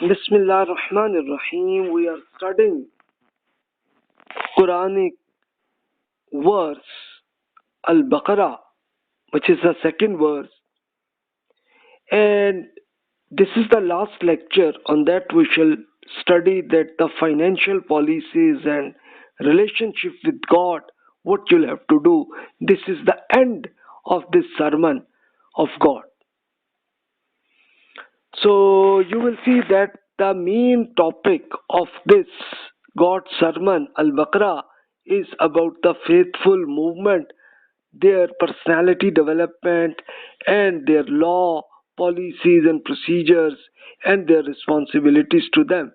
Bismillah ar-Rahman ar-Rahim. We are studying Quranic verse Al-Baqarah, which is the second verse, and this is the last lecture. On that we shall study that the financial policies and relationship with God, what you'll have to do. This is the end of this sermon of God. So you will see that the main topic of this God's sermon, Al-Baqarah, is about the faithful movement, their personality development, and their law, policies, and procedures, and their responsibilities to them.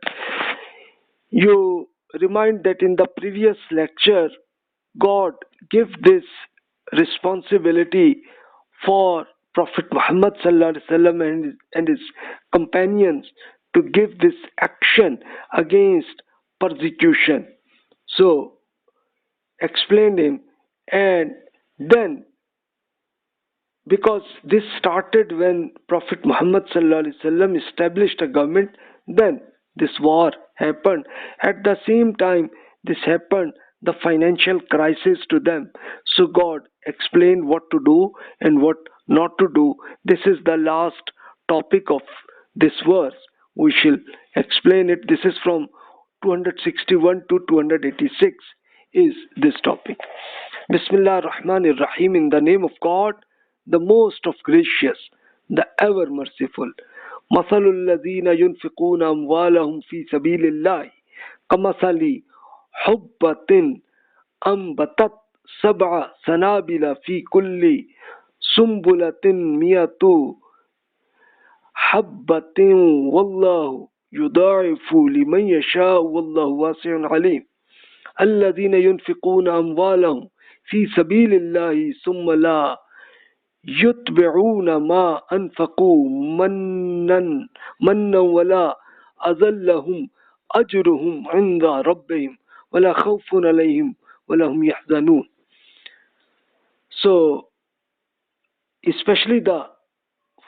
You remind that in the previous lecture, God gave this responsibility for Prophet Muhammad sallallahu alaihi wasallam and his companions to give this action against persecution. So, explained him, and then because this started when Prophet Muhammad sallallahu alaihi wasallam established a government, then this war happened. At the same time, this happened the financial crisis to them. So God explained what to do and what not to do. This is the last topic of this verse. We shall explain it. This is from 261 to 286 is this topic. Bismillah ar-Rahman ar-Rahim. In the name of God, the most of gracious, the ever merciful. مثل الذين ينفقون أموالهم في سبيل الله كمثل حبة أنبتت سبع سنابل في كل سنبلة مئة حبة والله يضاعف لمن يشاء والله واسع عليم. الذين ينفقون أموالهم في سبيل الله ثم لا يتبعون ما أنفقوا منا ولا أذلهم أجرهم عند ربهم ولا خوف عليهم ولا هم يحزنون. So, especially the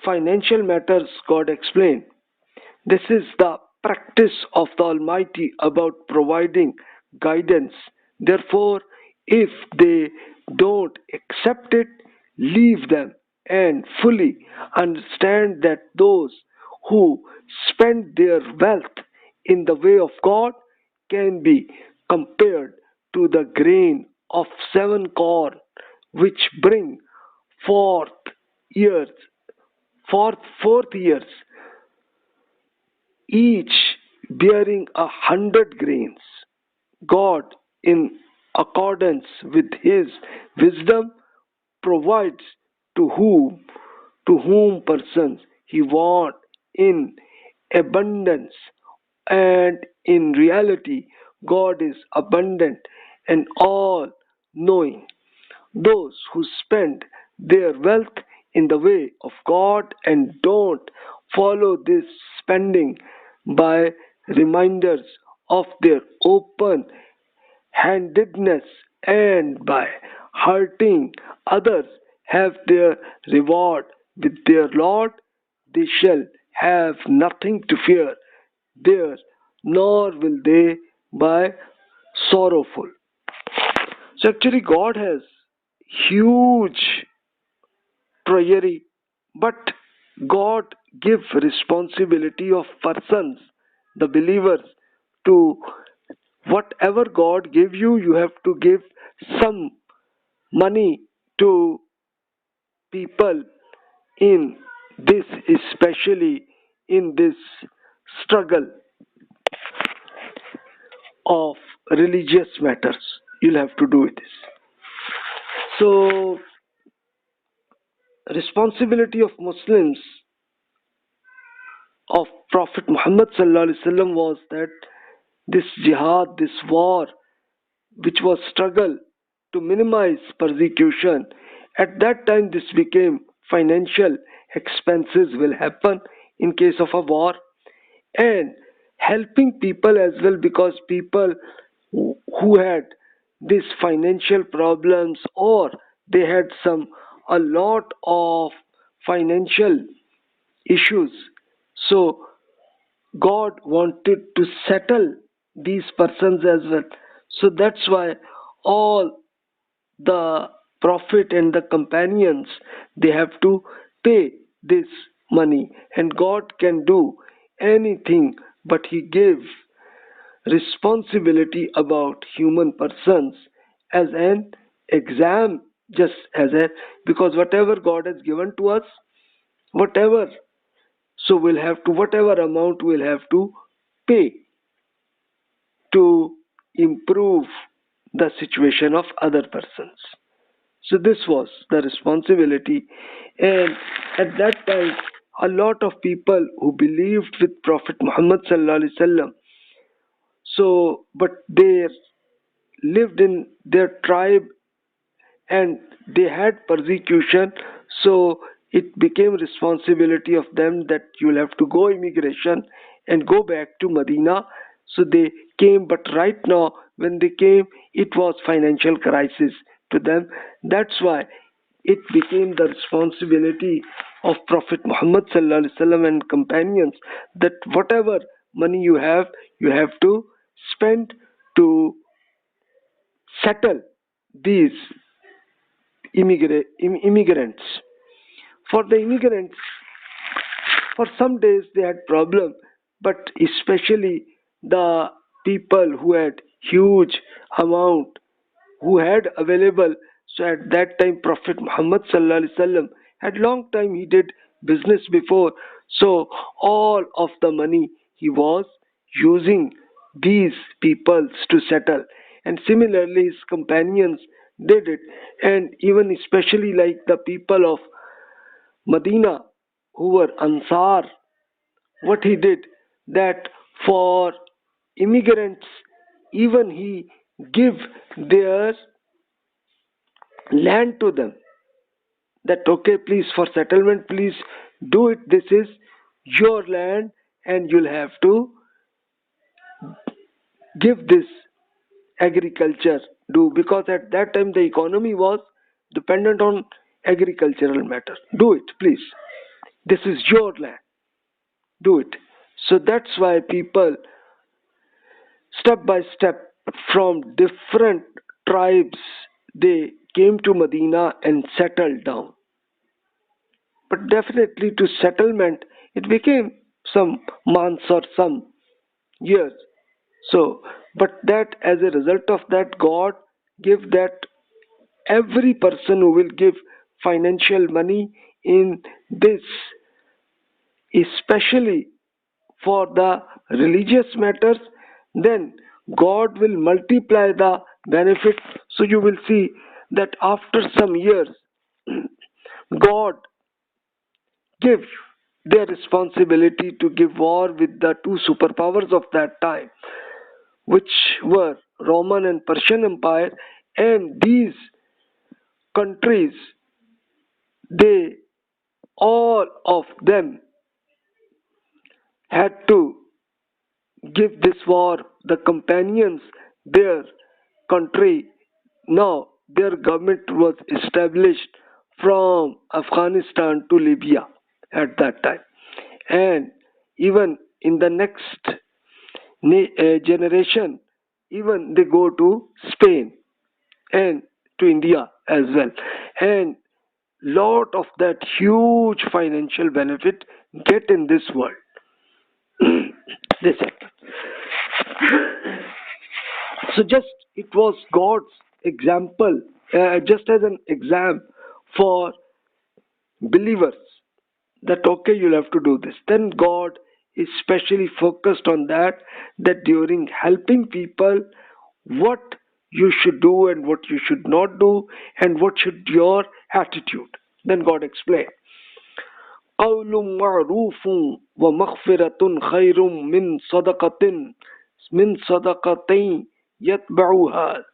financial matters God explained. This is the practice of the Almighty about providing guidance. Therefore, if they don't accept it, leave them and fully understand that those who spend their wealth in the way of God can be compared to the grain of 7 corn which bring forth years, fourth years, each bearing 100 grains. God, in accordance with His wisdom, provides to whom persons He wants in abundance, and in reality, God is abundant and all knowing. Those who spend their wealth in the way of God and don't follow this spending by reminders of their open handedness and by hurting others have their reward with their Lord. They shall have nothing to fear there, nor will they be sorrowful. So actually God has huge treasury, but God gives responsibility of persons, the believers, to whatever God give you, you have to give some money to people in this, especially in this struggle of religious matters. You'll have to do this. So, responsibility of Muslims of Prophet Muhammad sallallahu alaihi wasallam was that this jihad, this war, which was struggle to minimize persecution, at that time this became financial expenses will happen in case of a war, and helping people as well, because people who had these financial problems or they had a lot of financial issues, so God wanted to settle these persons as well. So that's why all the prophet and the companions, they have to pay this money, and God can do anything, but he gave responsibility about human persons as an exam, just as a, because whatever God has given to us, whatever, so we'll have to, whatever amount we'll have to pay to improve the situation of other persons. So this was the responsibility, and at that time a lot of people who believed with Prophet Muhammad sallallahu alaihi wasallam, so but they lived in their tribe and they had persecution, so it became responsibility of them that you will have to go immigration and go back to Medina. So they came, but right now when they came, it was financial crisis to them. That's why it became the responsibility of Prophet Muhammad sallallahu alaihi wasallam and companions that whatever money you have to spend to settle these immigrants. For the immigrants, for some days they had problem, but especially the people who had huge amount who had available. So at that time Prophet Muhammad sallallahu alaihi wasallam had long time he did business before, so all of the money he was using these peoples to settle, and similarly his companions did it, and even especially like the people of Medina who were Ansar, what he did, that for immigrants even he give their land to them, that okay, please, for settlement, please do it, this is your land and you'll have to give this agriculture do, because at that time the economy was dependent on agricultural matter. Do it, please, this is your land, do it. So that's why people step by step from different tribes they came to Medina and settled down. But definitely to settlement it became some months or some years. So but that as a result of that, God give that every person who will give financial money in this, especially for the religious matters, then God will multiply the benefit. So you will see that after some years God give their responsibility to give war with the two superpowers of that time, which were Roman and Persian Empire, and these countries, they all of them had to give this war. The companions, their country, now their government was established from Afghanistan to Libya at that time, and even in the next generation, even they go to Spain and to India as well, and lot of that huge financial benefit get in this world. This happens. So just it was God's example, just as an exam for believers, that okay, you'll have to do this. Then God is specially focused on that during helping people, what you should do and what you should not do, and what should your attitude. Then God explained, قول معروف ومغفرة خير من صدقتين يتبعها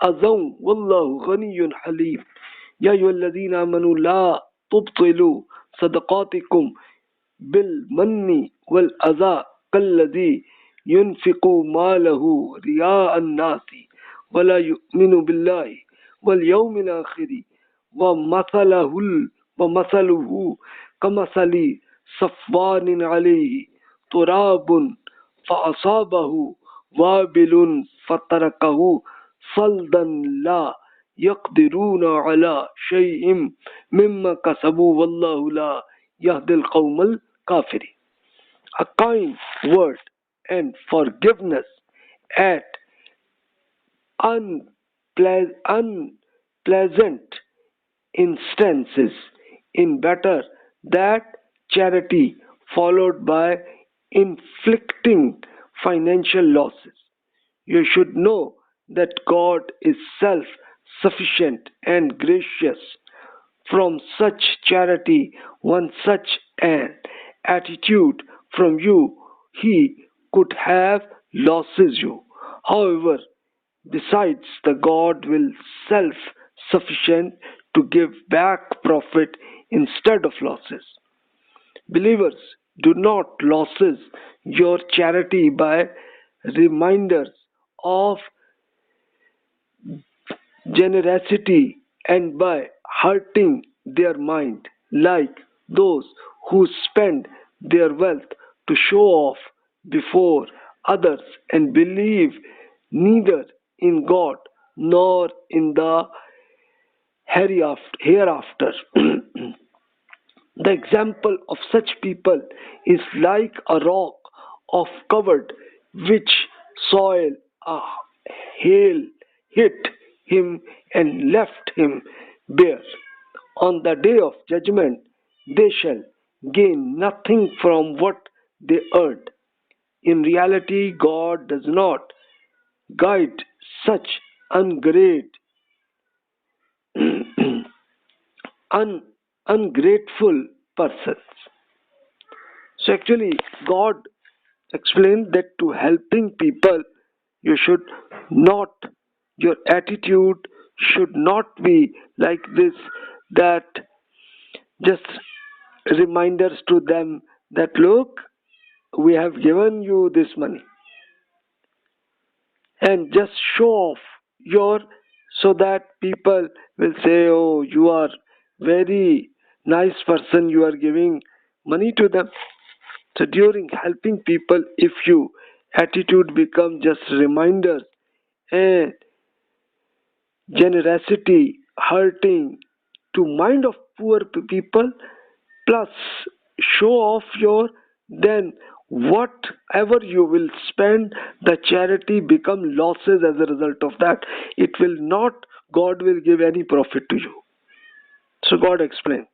أذى والله غني حليم يا أيها الذين آمنوا لا تبطلوا صدقاتكم بالمن والأذى كالذي ينفق ماله رياء الناس ولا يؤمن بالله واليوم الآخر ومثله كمثل صفوان عليه تراب فأصابه وابل فتركه صلدا لا يقدرون على شيء مما كسبوا والله لا يهدي القوم الكافرين. A kind word and forgiveness at unpleasant instances in better that charity followed by inflicting financial losses. You should know that God is self-sufficient and gracious. From such charity, one such an attitude from you, he could have losses you. However, besides, the God will self-sufficient to give back profit instead of losses. Believers, do not losses your charity by reminders of generosity and by hurting their mind, like those who spend their wealth to show off before others and believe neither in God nor in the hereafter. The example of such people is like a rock of covered which soil a hail hit him and left him bare. On the day of judgment they shall gain nothing from what they earned. In reality, God does not guide such ungrateful persons. So actually, God explained that to helping people, you should not, your attitude should not be like this, that just reminders to them that look, we have given you this money, and just show off your, so that people will say, oh, you are very nice person, you are giving money to them. So during helping people, if you attitude become just reminders and generosity hurting to mind of poor people, plus show off your, then whatever you will spend, the charity become losses. As a result of that, it will not, God will give any profit to you. So God explained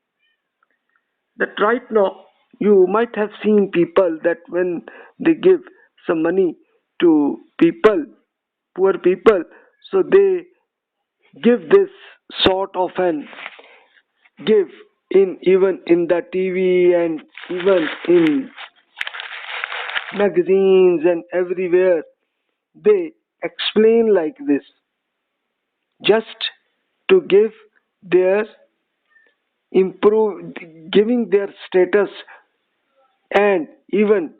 that right now you might have seen people that when they give some money to people, poor people, so they give this sort of an give in, even in the TV and even in magazines and everywhere, they explain like this, just to give their improve, giving their status. And even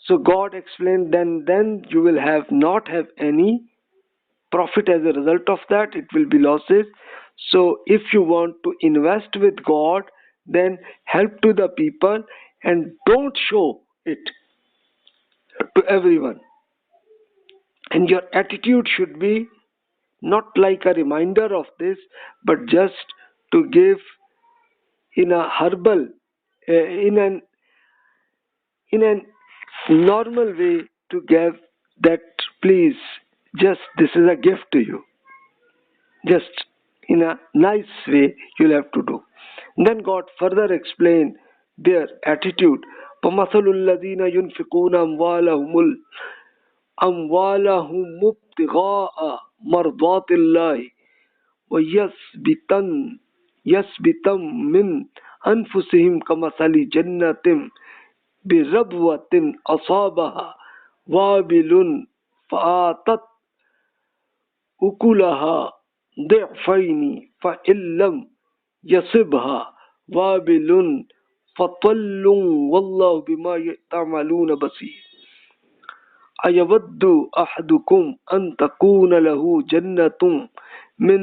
so God explained, then you will have not have any profit. As a result of that, it will be losses. So if you want to invest with God, then help to the people and don't show it to everyone. And your attitude should be not like a reminder of this, but just to give in a herbal, in an normal way, to give that, please, just this is a gift to you, just in a nice way you'll have to do. Then God further explained their attitude. فَمَثَلُ الَّذِينَ يُنْفِقُونَ أَمْوَالَهُمْ ابْتِغَاءَ مَرْضَاتِ اللَّهِ وَيَثْبِتًا مِنْ أَنْفُسِهِمْ كَمَثَلِ جَنَّةٍ بِرَبْوَةٍ أَصَابَهَا وَابِلٌ فَآتَتْ أُكُلَهَا ضِعْفَيْنِ فَإِنْ لَمْ يَصِبْهَا وَابِلٌ فَطَلٌّ وَاللَّهُ بِمَا تَعْمَلُونَ بَصِيرٌ. أَيَوَدُّ أَحَدُكُمْ أَنْ تَكُونَ لَهُ جَنَّةٌ مِنْ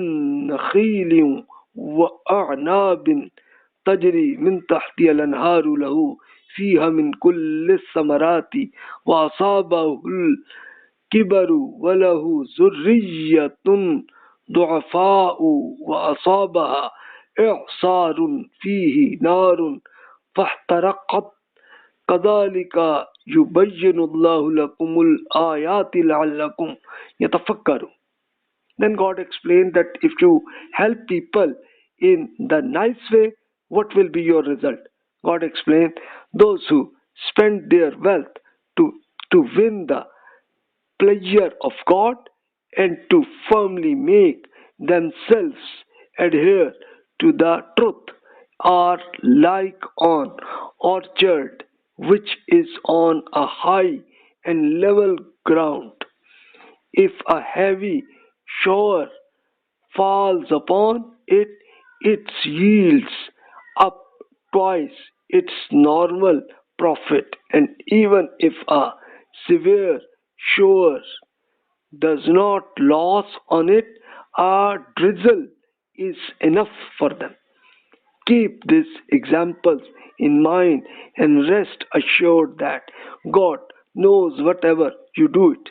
نَخِيلٍ وَأَعْنَابٍ تَجْرِي مِنْ تَحْتِهَا الْأَنْهَارُ لَهُ فيها من كل الثمرات وأصابه الكبر وله ذرية ضعفاء وأصابها إعصار فيه نار فاحترقت كذلك يبين الله لكم الآيات لعلكم يتفكرون. Then God explained that if you help people in the nice way, what will be your result? God explained, those who spend their wealth to win the pleasure of God and to firmly make themselves adhere to the truth are like an orchard which is on a high and level ground. If a heavy shower falls upon it, it yields up twice its normal profit, and even if a severe shower does not loss on it, a drizzle is enough for them. Keep these examples in mind and rest assured that God knows whatever you do it.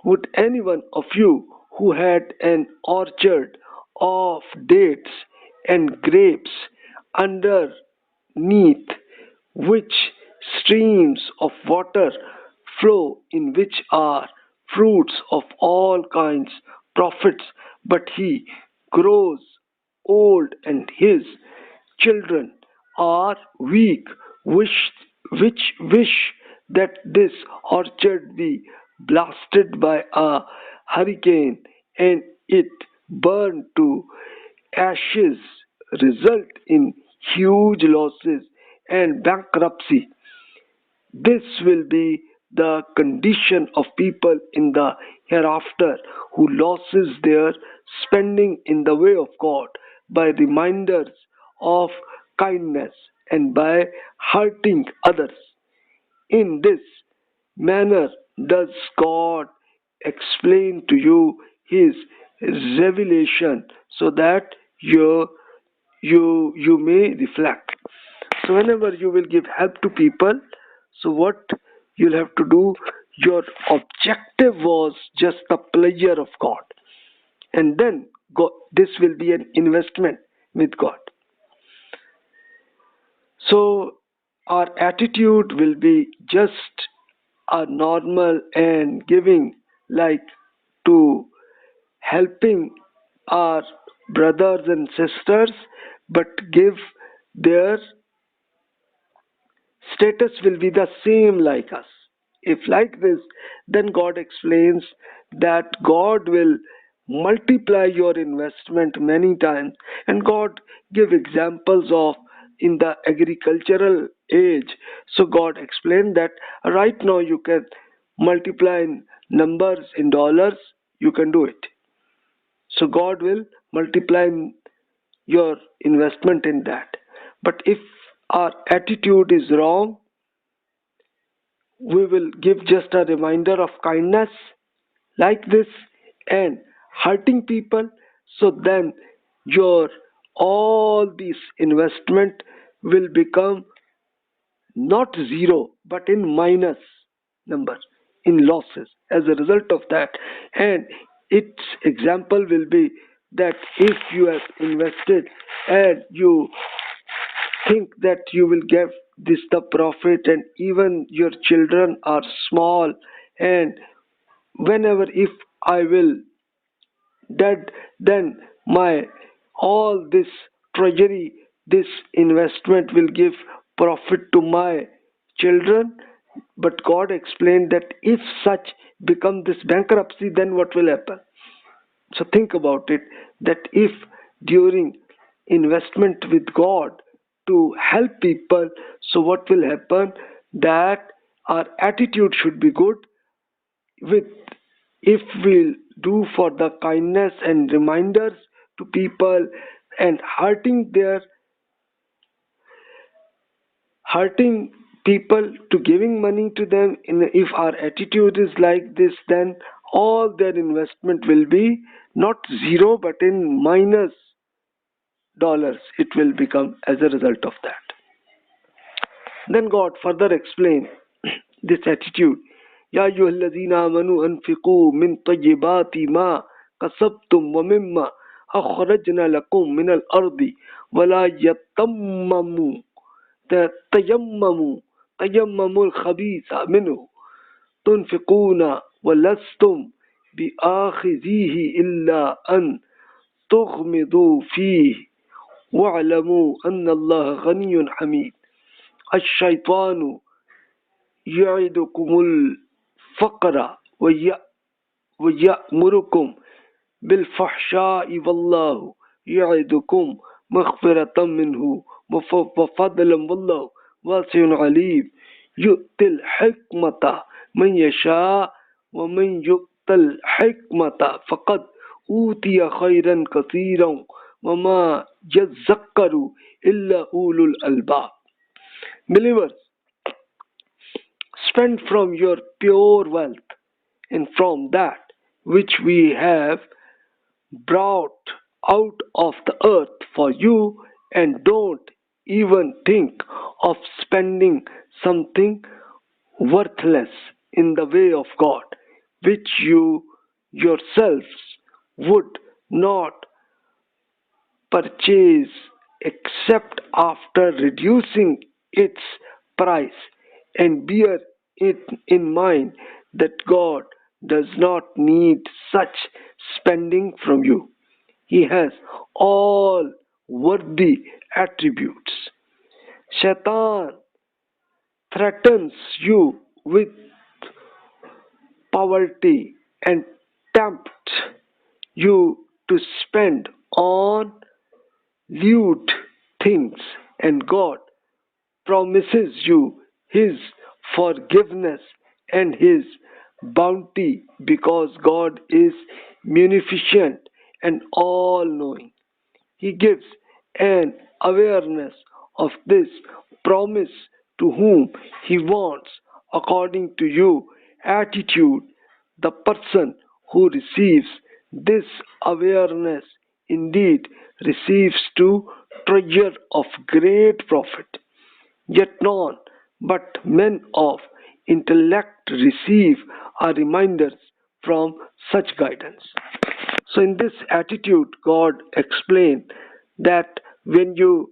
Would any one of you who had an orchard of dates and grapes underneath which streams of water flow, in which are fruits of all kinds, profits, but he grows old and his children are weak, which wish that this orchard be blasted by a hurricane and it burn to ashes, result in huge losses and bankruptcy. This will be the condition of people in the hereafter who loses their spending in the way of God by reminders of kindness and by hurting others. In this manner does God explain to you his revelation so that you may reflect. So whenever you will give help to people, so what you'll have to do, your objective was just the pleasure of God, and then this will be an investment with God. So our attitude will be just a normal and giving, like to helping our brothers and sisters, but give their status will be the same like us. If like this, then God explains that God will multiply your investment many times, and God give examples of in the agricultural age. So God explained that right now you can multiply in numbers in dollars, you can do it. So God will multiply your investment in that. But if our attitude is wrong, we will give just a reminder of kindness like this and hurting people, so then your all these investment will become not zero but in minus number, in losses as a result of that. And its example will be that if you have invested and you think that you will get this the profit, and even your children are small, and whenever if I will dead, then my all this treasury, this investment will give profit to my children. But God explained that if such become this bankruptcy, then what will happen? So think about it, that if during investment with God to help people, so what will happen, that our attitude should be good with, if we do for the kindness and reminders to people and hurting people to giving money to them, if our attitude is like this, then all their investment will be not zero but in minus dollars, it will become as a result of that. Then God further explains this attitude. Ya ayyuhallazina amanu anfiqu min tayyibati ma kasabtum wa mimma akhrajna lakum min al-ardi wa la tayammamu al-khabitha minhu تنفقون ولستم بآخذيه إلا أن تغمضوا فيه واعلموا أن الله غني حميد الشيطان يعدكم الفقر ويأمركم بالفحشاء والله يعدكم مغفرة منه وفضلا والله واسع عليم يؤتي الحكمة من يشاء ومن يؤت الحكمة فقد أوتي خيرا كثيرا وما يذكر إلا أولو الألباب. Believers, spend from your pure wealth and from that which we have brought out of the earth for you, and don't even think of spending something worthless in the way of God, which you yourselves would not purchase except after reducing its price, and bear it in mind that God does not need such spending from you. He has all worthy attributes. Shaitan threatens you with poverty and tempts you to spend on lewd things, and God promises you His forgiveness and His bounty because God is munificent and all-knowing. He gives an awareness of this promise to whom He wants. According to your attitude, the person who receives this awareness indeed receives to treasure of great profit. Yet none but men of intellect receive our reminders from such guidance. So in this attitude, God explained that when you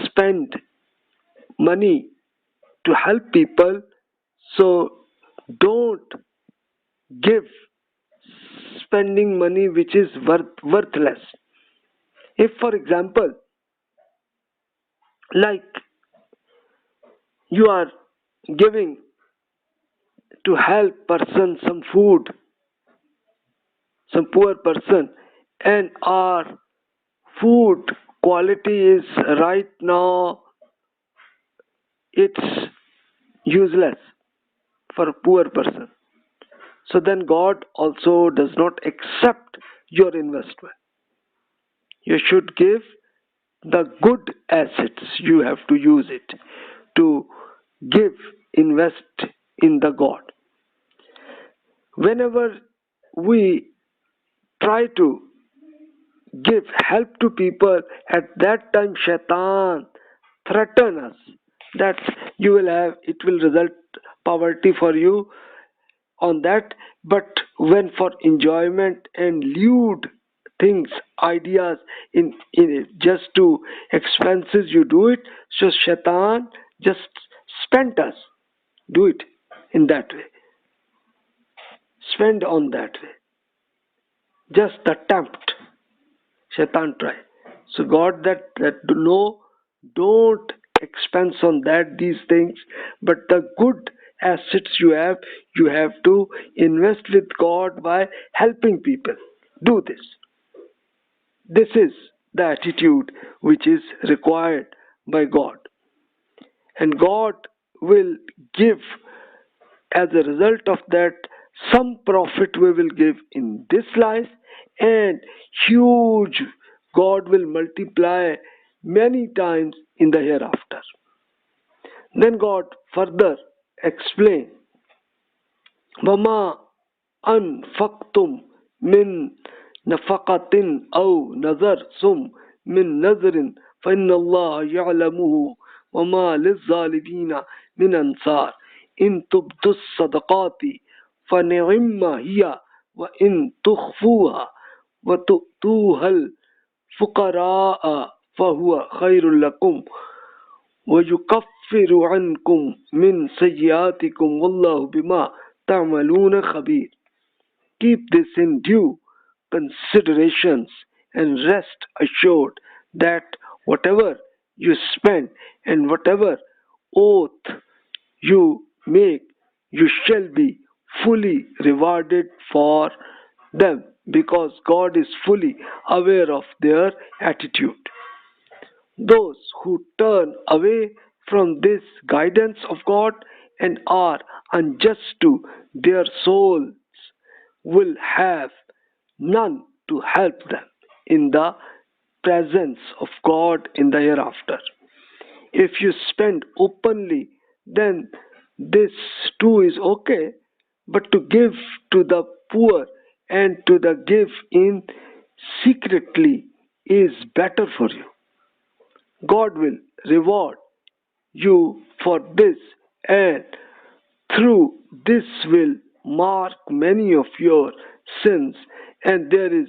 spend money to help people, so don't give spending money which is worthless. If, for example, like you are giving to help person some food, some poor person, and our food quality is right now it's useless for a poor person, so then God also does not accept your investment. You should give the good assets. You have to use it to invest in the God. Whenever we try to give help to people, at that time Shaitan threaten us that it will result poverty for you on that. But when for enjoyment and lewd things, ideas, in it, just to expenses you do it, so Shaitan just spend us, do it in that way, spend on that way, just the tempt Shaitan try. So God that no, don't expense on these things, but the good assets you have to invest with God by helping people. Do this. This is the attitude which is required by God, and God will give, as a result of that, some profit we will give in this life, and huge God will multiply many times in the hereafter. Then God further explains, وَمَا أَنْفَقْتُمْ مِنْ نَفَقَةٍ أَوْ نَذَرْتُمْ مِنْ نَذْرٍ فَإِنَّ اللَّهَ يَعْلَمُهُ وما للظالمين من أنصار إن تبدوا الصدقات فنعما هي وإن تخفوها وتؤتوها الفقراء فهو خير لكم ويكفر عنكم من سيئاتكم والله بما تعملون خبير. Keep this in due considerations and rest assured that whatever you spend and whatever oath you make, you shall be fully rewarded for them because God is fully aware of their attitude. Those who turn away from this guidance of God and are unjust to their souls will have none to help them in the presence of God in the hereafter. If you spend openly, then this too is okay, but to give to the poor and to the give in secretly is better for you. God will reward you for this, and through this will mark many of your sins, and there is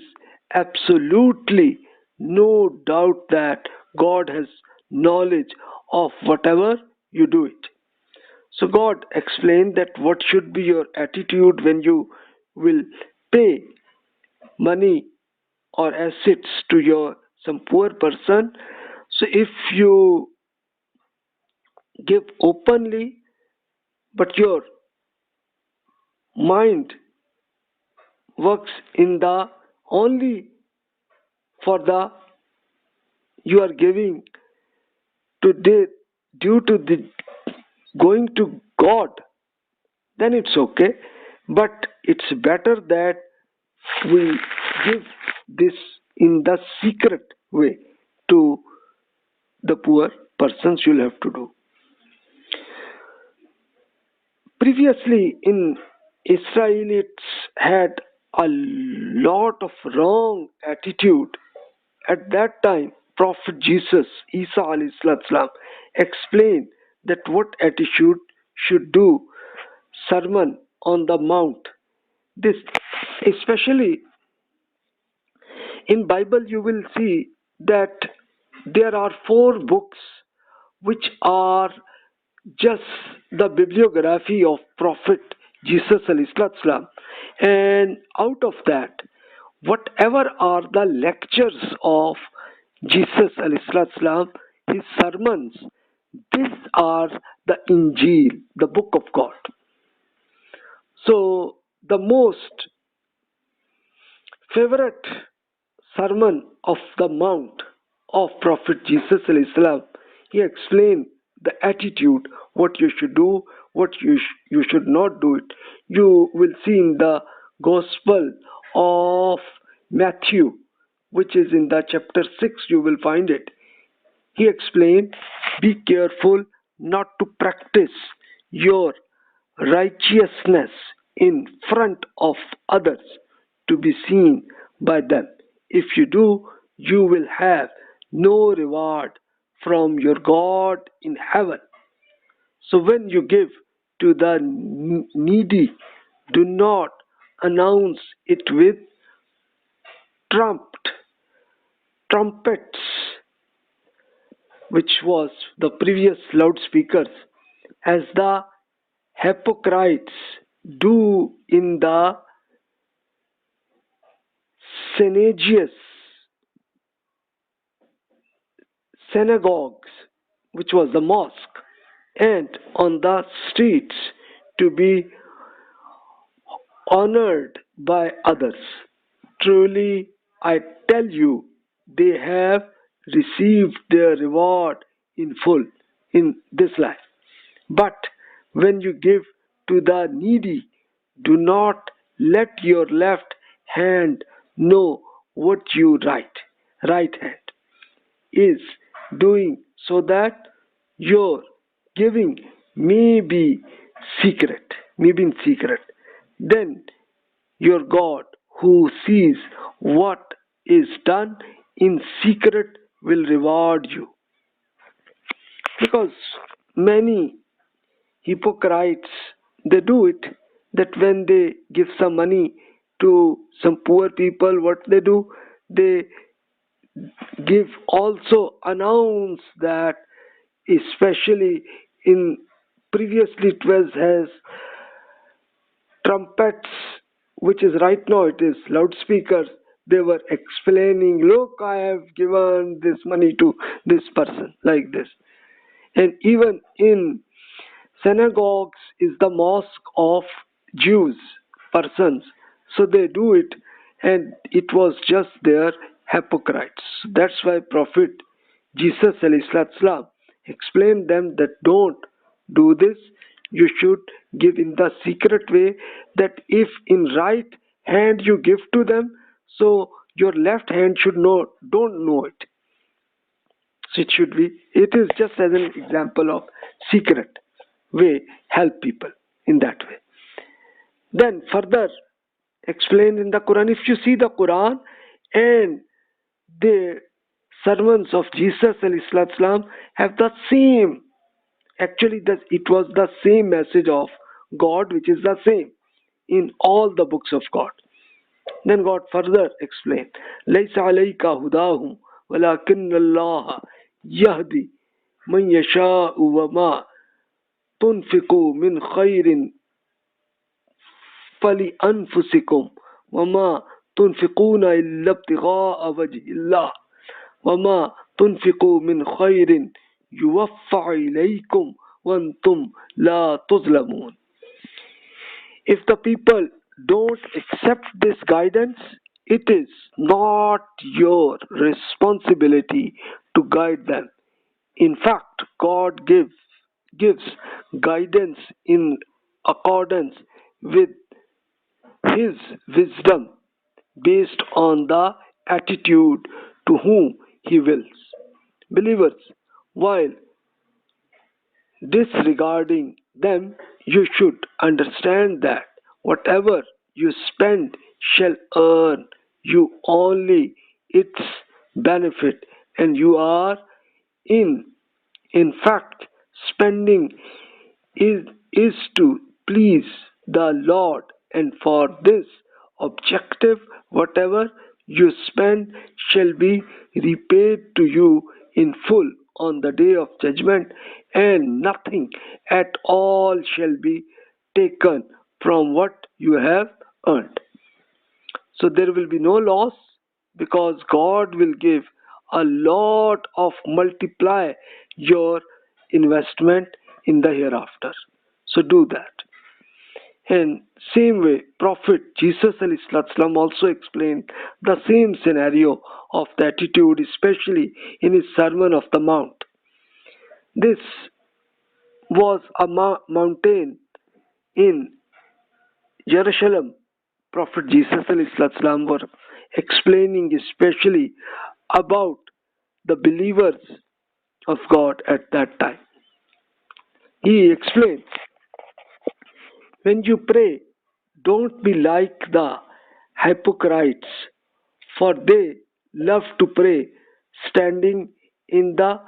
absolutely no doubt that God has knowledge of whatever you do it. So God explained that what should be your attitude when you will pay money or assets to your some poor person. So if you give openly, but your mind works in the only for the you are giving to due to the going to God, then it's okay. But it's better that we give this in the secret way to the poor persons. You'll have to do. Previously in Israelites had a lot of wrong attitude. At that time, Prophet Jesus, Isa alayhi salam, explained that what attitude should do Sermon on the Mount. This, especially in Bible, you will see that there are 4 books which are just the bibliography of Prophet Jesus alayhi salam, and out of that, whatever are the lectures of Jesus alayhi salam, his sermons, these are the Injil, the book of God. So the most favorite sermon of the Mount of Prophet Jesus alayhi salam, he explained the attitude, what you should do, what you should not do it. You will see in the Gospel of Matthew, which is in the chapter 6, you will find it. He explained, be careful not to practice your righteousness in front of others to be seen by them. If you do, you will have no reward from your God in heaven. So when you give to the needy, do not announce it with trumpets, which was the previous loudspeakers, as the hypocrites do in the synagogues, which was the mosque, and on the streets to be honored by others. Truly, I tell you, they have received their reward in full in this life. But when you give to the needy, do not let your left hand know what your right hand is doing, so that your giving may be in secret. Then your God, who sees what is done in secret, will reward you. Because many hypocrites, they do it, that when they give some money to some poor people, what they do, they give also announce that, especially in previously it was as trumpets, which is right now it is loudspeakers. They were explaining, look, I have given this money to this person, like this. And even in synagogues is the mosque of Jews persons, so they do it, and it was just their hypocrites. That's why Prophet Jesus ﷺ explained them that don't do this. You should give in the secret way, that if in right hand you give to them, so your left hand should don't know it. So it is just as an example of secret way, help people in that way. Then further explained in the Quran, if you see the Quran and the sermons of Jesus ﷺ have the same, actually it was the same message of God, which is the same in all the books of God. Then God further explained, لَيْسَ عَلَيْكَ هُدَاهُمْ وَلَكِنَّ اللَّهَ يَهْدِي مَنْ يَشَاءُ وَمَا تُنْفِقُوا مِنْ خَيْرٍ فَلِأَنفُسِكُمْ وَمَا تُنْفِقُونَ إِلَّا ابْتِغَاءَ وَجْهِ اللَّهِ وَمَا تُنْفِقُوا مِنْ خَيْرٍ يُوَفَّ إِلَيْكُمْ وَأَنْتُمْ لَا تُظْلَمُونَ. If the people don't accept this guidance, it is not your responsibility to guide them. In fact, God gives guidance in accordance with His wisdom based on the attitude to whom He wills. Believers, while disregarding them, you should understand that whatever you spend shall earn you only its benefit, and you are in fact spending is to please the Lord, and for this objective whatever you spend shall be repaid to you in full on the day of judgment, and nothing at all shall be taken from what you have earned. So there will be no loss, because God will give a lot of multiply your investment in the hereafter. So do that. And same way, Prophet Jesus ﷺ also explained the same scenario of the attitude, especially in his Sermon of the Mount. This was a mountain in Jerusalem. Prophet Jesus ﷺ were explaining especially about the believers of God at that time. He explained, when you pray, don't be like the hypocrites, for they love to pray standing in the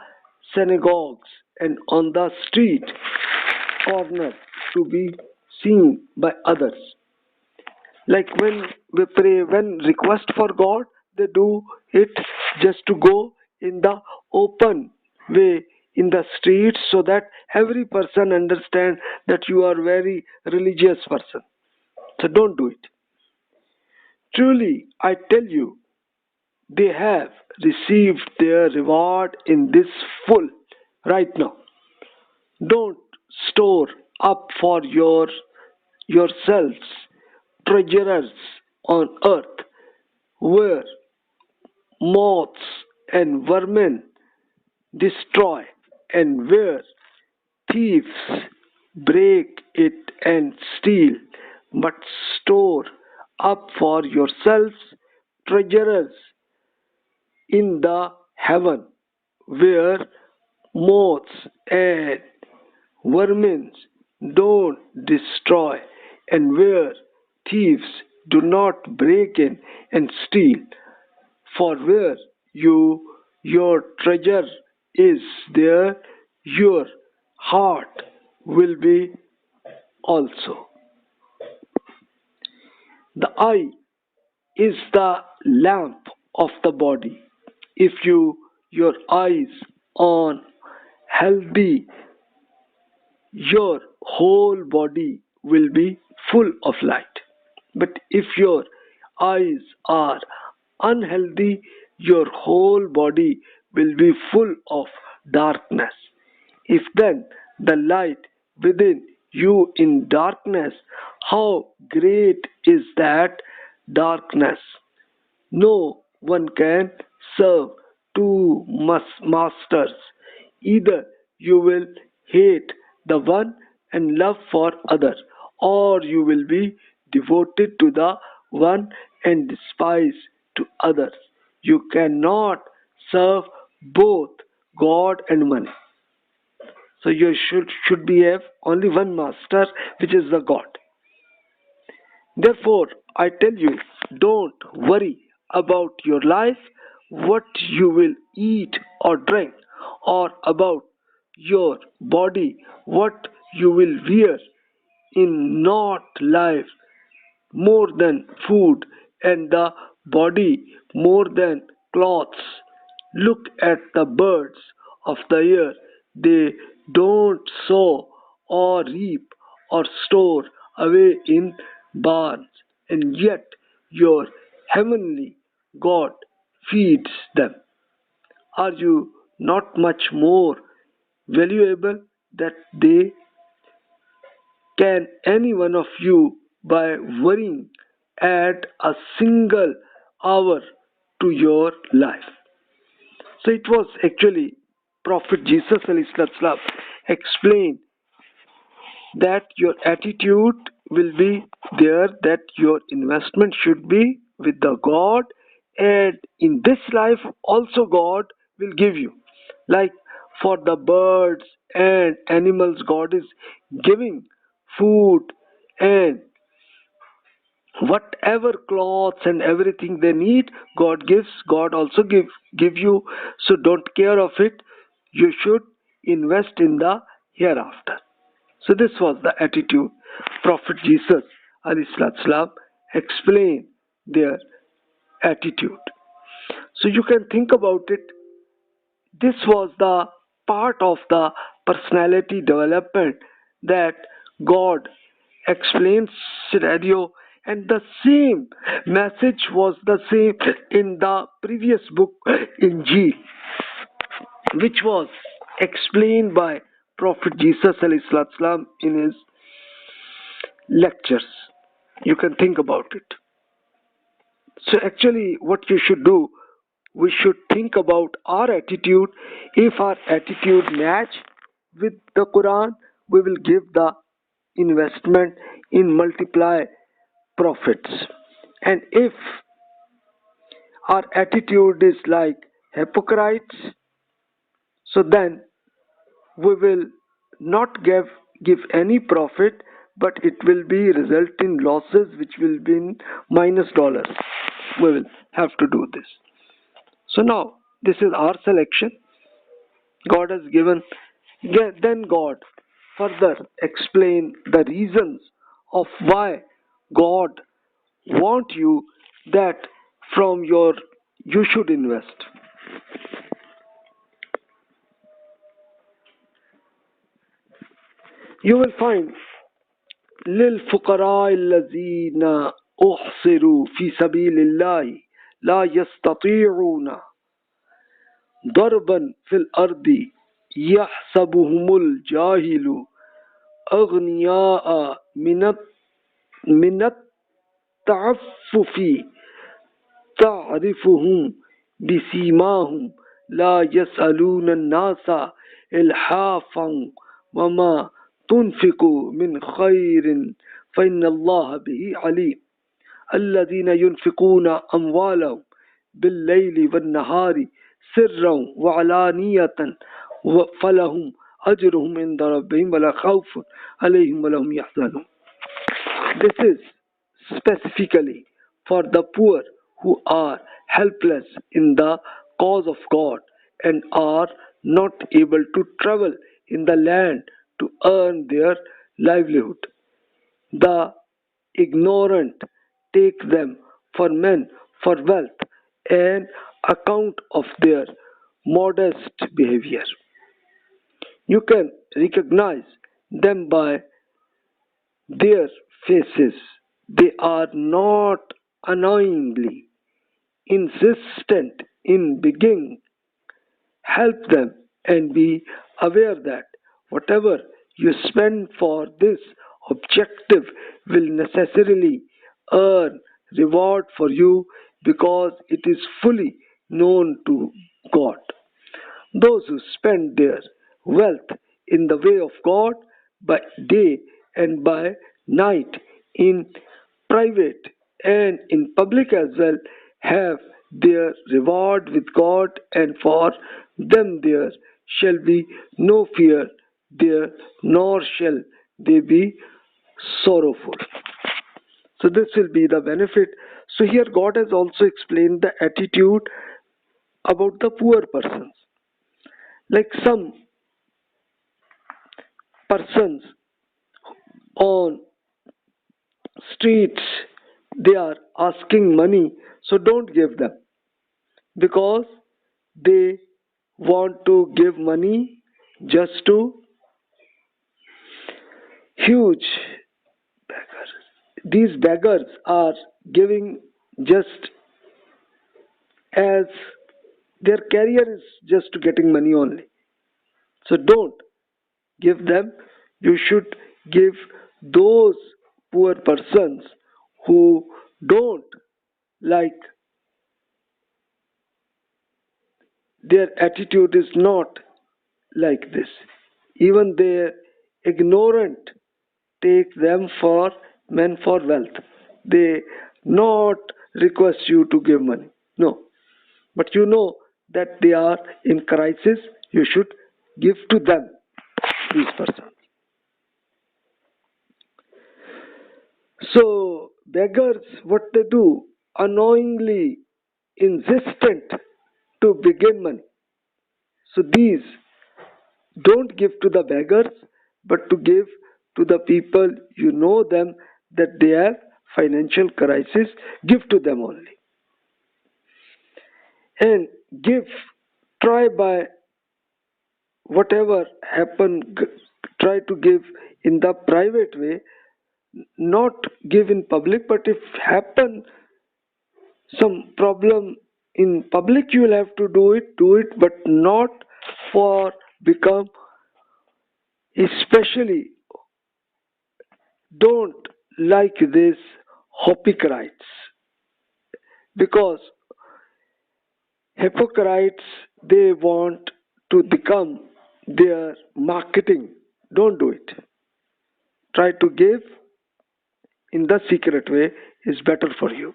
synagogues and on the street corners to be seen by others. Like when we pray, when request for God, they do it just to go in the open way in the streets, so that every person understand that you are very religious person. So don't do it. Truly, I tell you, they have received their reward in this full right now. Don't store up for yourselves treasures on earth, where moths and vermin destroy, and where thieves break it and steal, but store up for yourselves treasures in the heaven, where moths and vermin don't destroy, and where thieves do not break in and steal. For where your treasure is, there your heart will be also. The eye is the lamp of the body. If your eyes on healthy, your whole body will be full of light. But if your eyes are unhealthy, your whole body will be full of darkness. If then the light within you in darkness, how great is that darkness! No one can serve two masters. Either you will hate the one and love for other, or you will be devoted to the one and despise to others. You cannot serve both God and money. So you should be have only one master, which is the God. Therefore, I tell you, don't worry about your life, what you will eat or drink, or about your body, what you will wear. In not life more than food, and the body more than clothes. Look at the birds of the air. They don't sow or reap or store away in barns, and yet your heavenly God feeds them. Are you not much more valuable that they? Can any one of you, by worrying, add a single hour to your life? So it was actually Prophet Jesus ﷺ explained that your attitude will be there, that your investment should be with the God, and in this life also God will give you. Like for the birds and animals, God is giving food and whatever clothes and everything they need. God gives. God also give you. So don't care of it. You should invest in the hereafter. So this was the attitude Prophet Jesus ﷺ explained their attitude. So you can think about it. This was the part of the personality development that God explains scenario, and the same message was the same in the previous book Injil, which was explained by Prophet Jesus ﷺ in his lectures. You can think about it. So actually what you should do, we should think about our attitude. If our attitude match with the Quran, we will give the investment in multiply profits. And if our attitude is like hypocrites, so then we will not give any profit, but it will be result in losses, which will be in minus dollars. We will have to do this. So now this is our selection. God has given. Then God further explain the reasons of why God want you that from your you should invest. You will find للفقراء الذين أحصروا في سبيل الله لا يستطيعون ضربا في الأرض يحسبهم الجاهل أغنياء من التعفف تعرفهم بسيماهم لا يسألون الناس إلحافا وما تنفقوا من خير فإن الله به عليم الذين ينفقون أموالهم بالليل والنهار سرا وعلانية فلهم أجرهم عند ربهم ولا خوف عليهم ولا هم يحزنون. This is specifically for the poor who are helpless in the cause of God and are not able to travel in the land to earn their livelihood. The ignorant take them for men for wealth and account of their modest behavior. You can recognize them by their faces. They are not annoyingly insistent in being. Help them and be aware that whatever you spend for this objective will necessarily earn reward for you because it is fully known to God. Those who spend their wealth in the way of God by day and by night, in private and in public as well, have their reward with God, and for them there shall be no fear there, nor shall they be sorrowful. So this will be the benefit. So here God has also explained the attitude about the poor persons. Like some persons on streets, they are asking money, so don't give them, because they want to give money just to huge beggars. These beggars are giving just as their career is just to getting money only. So don't give them. You should give those poor persons who don't like, their attitude is not like this. Even they ignorant take them for men for wealth. They not request you to give money. No. But you know that they are in crisis, you should give to them, these persons. So beggars, what they do, annoyingly insistent to begin money. So these don't give to the beggars, but to give to the people you know them that they have financial crisis, give to them only. And give, try by whatever happen, try to give in the private way, not give in public. But if happen some problem in public, you will have to do it, but not for become, especially don't like this hypocrites, because hypocrites, they want to become their marketing. Don't do it. Try to give in the secret way is better for you.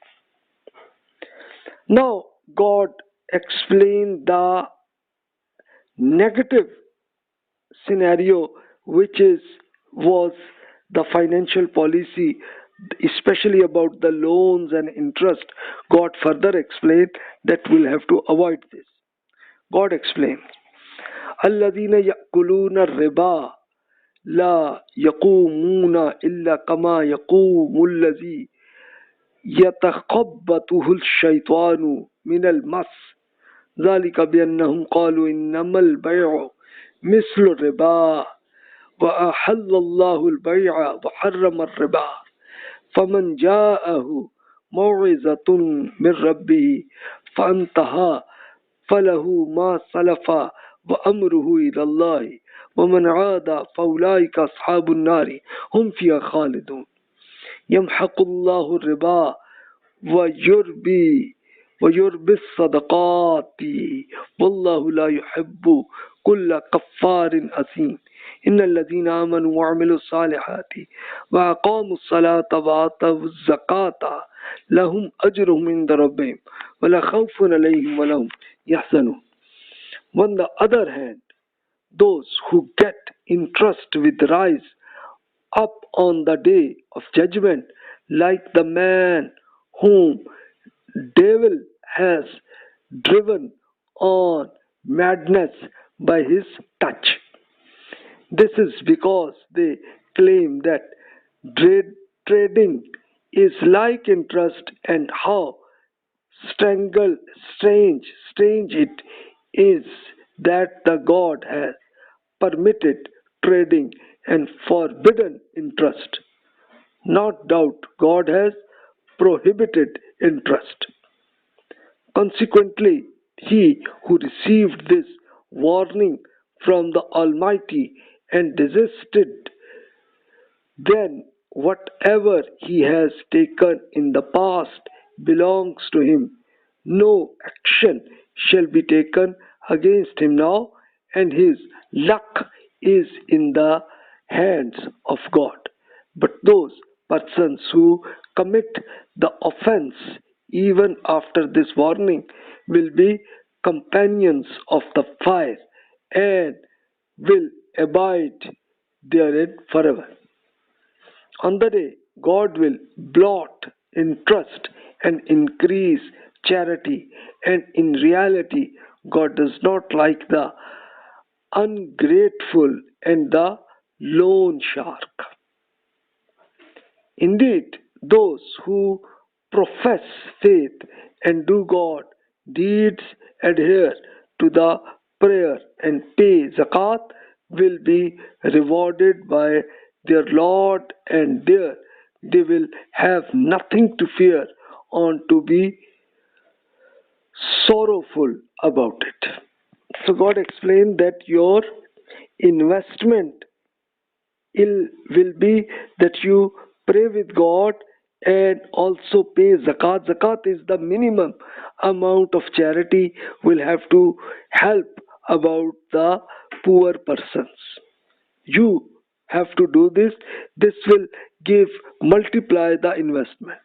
Now God explained the negative scenario, which was the financial policy, especially about the loans and interest. God further explained that we'll have to avoid this. God explained, الذين يأكلون الربا لا يقومون إلا كما يقوم الذي يتخبطه الشيطان من المس ذلك بأنهم قالوا إنما البيع مثل الربا وأحل الله البيع وحرم الربا فمن جاءه موعظة من ربه فانتهى فله ما سلف وأمره إلى الله ومن عاد فأولئك أصحاب النار هم فيها خالدون يمحق الله الربا ويربي الصدقات والله لا يحب كل كفار أثيم إن الذين آمنوا وعملوا الصالحات وأقاموا الصلاة وآتوا الزكاة لهم أجرهم عند ربهم ولا خوف عليهم ولا هم يحزنون. On the other hand, those who get interest will rise up on the day of judgment like the man whom devil has driven on madness by his touch. This is because they claim that trading is like interest, and how strange it is that the God has permitted trading and forbidden interest. Not doubt God has prohibited interest. Consequently, he who received this warning from the Almighty and desisted, then whatever he has taken in the past belongs to him. No action shall be taken against him now, and his luck is in the hands of God. But those persons who commit the offense even after this warning will be companions of the fire and will abide therein forever. On the day, God will blot interest and increase charity, and in reality, God does not like the ungrateful and the loan shark. Indeed, those who profess faith and do God deeds, adhere to the prayer, and pay zakat will be rewarded by their Lord, and there they will have nothing to fear or to be sorrowful about it. So God explained that your investment will be that you pray with God and also pay zakat. Zakat is the minimum amount of charity will have to help about the poor persons. You have to do this. This will give multiply the investment.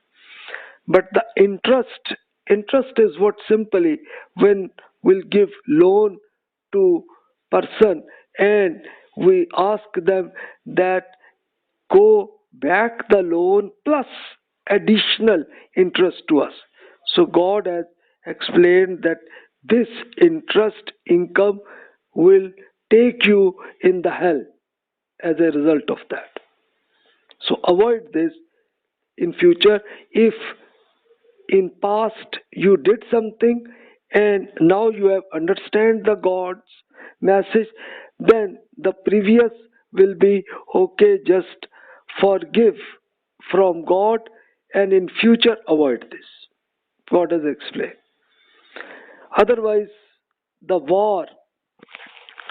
But the interest is what simply when we'll give loan to person and we ask them that go back the loan plus additional interest to us. So God has explained that this interest income will take you in the hell as a result of that. So avoid this in future. If in past you did something and now you have understand the God's message, then the previous will be okay, just forgive from God, and in future avoid this. God has explained. Otherwise the war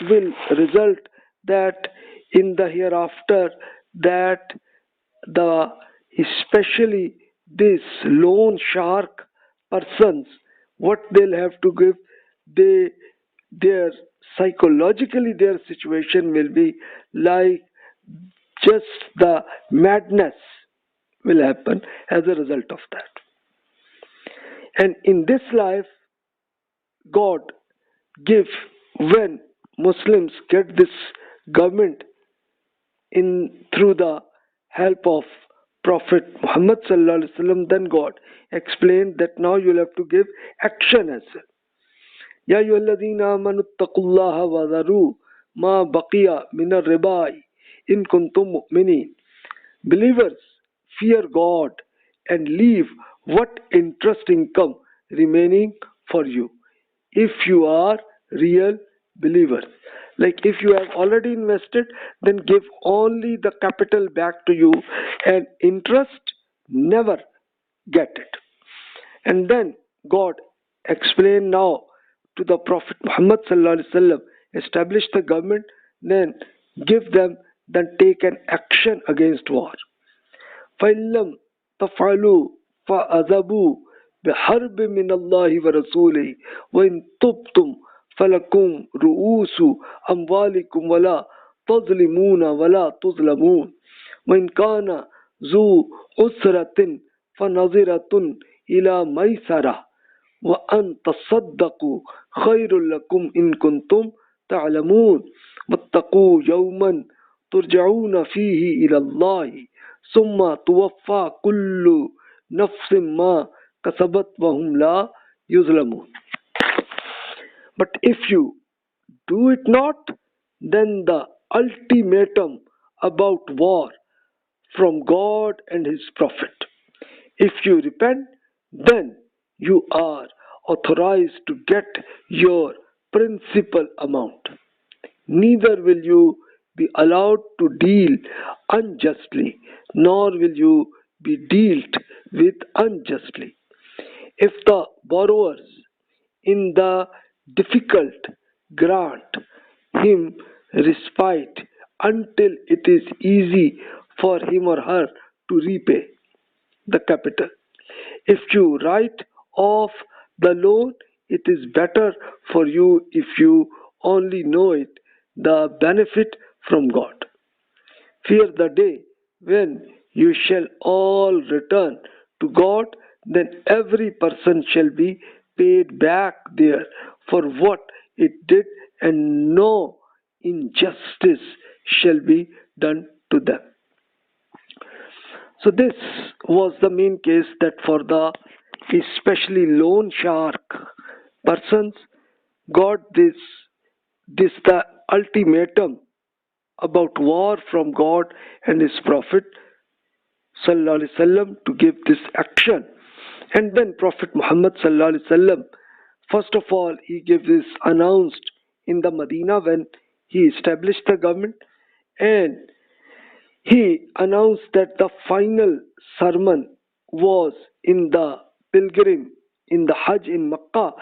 will result that in the hereafter, that the especially these loan shark persons, what they'll have to give, their psychologically their situation will be like just the madness will happen as a result of that. And in this life, God give, when Muslims get this government in through the help of Prophet Muhammad sallallahu alaihi wasallam, then God explained that now you'll have to give action as well. Ya ayyuhalladhina amanu taqullaha wa dharu ma baqiya min ar-riba in kuntum mu'minin. Believers, fear God and leave what interest income remaining for you, if you are real believers. Like if you have already invested, then give only the capital back to you, and interest never get it. And then God explained now to the Prophet Muhammad sallallahu alaihi wasallam, establish the government, then give them, then take an action against war. فَإِلَّمْ تَفْعَلُوا فَأَذَبُوا بِحَرْبٍ مِّنَ اللَّهِ وَرَسُولِهِ وَإِن تُبْتُمْ فَلَكُمْ رُؤُوسُ أَمْوَالِكُمْ وَلَا تَظْلِمُونَ وَلَا تُظْلَمُونَ وَإِن كَانَ ذُو عُسْرَةٍ فَنَظِرَةٌ إِلَى مَيْسَرَةٍ وَأَن تَصَدَّقُوا خَيْرٌ لَكُمْ إِن كُنتُمْ تَعْلَمُونَ وَاتَّقُوا يَوْمًا تُرْجَعُونَ فِيهِ إِلَى اللَّهِ ثُمَّ تُوَفَّى كُلُّ نَفْسٍ مَا كَسَبَتْ وَهُمْ لَا يُظْلَمُونَ. But if you do it not, then the ultimatum about war from God and His Prophet. If you repent, then you are authorized to get your principal amount. Neither will you be allowed to deal unjustly, nor will you be dealt with unjustly. If the borrowers in the difficult grant him respite until it is easy for him or her to repay the capital. If you write off the loan, it is better for you if you only know it, the benefit from God. Fear the day when you shall all return to God, then every person shall be paid back there for what it did, and no injustice shall be done to them. So this was the main case, that for the especially loan shark persons got this the ultimatum about war from God and His Prophet sallallahu alaihi wasallam to give this action. And then Prophet Muhammad sallallahu alaihi wasallam, first of all, he gave this announced in the Medina when he established the government, and he announced that the final sermon was in the pilgrim, in the Hajj in Makkah,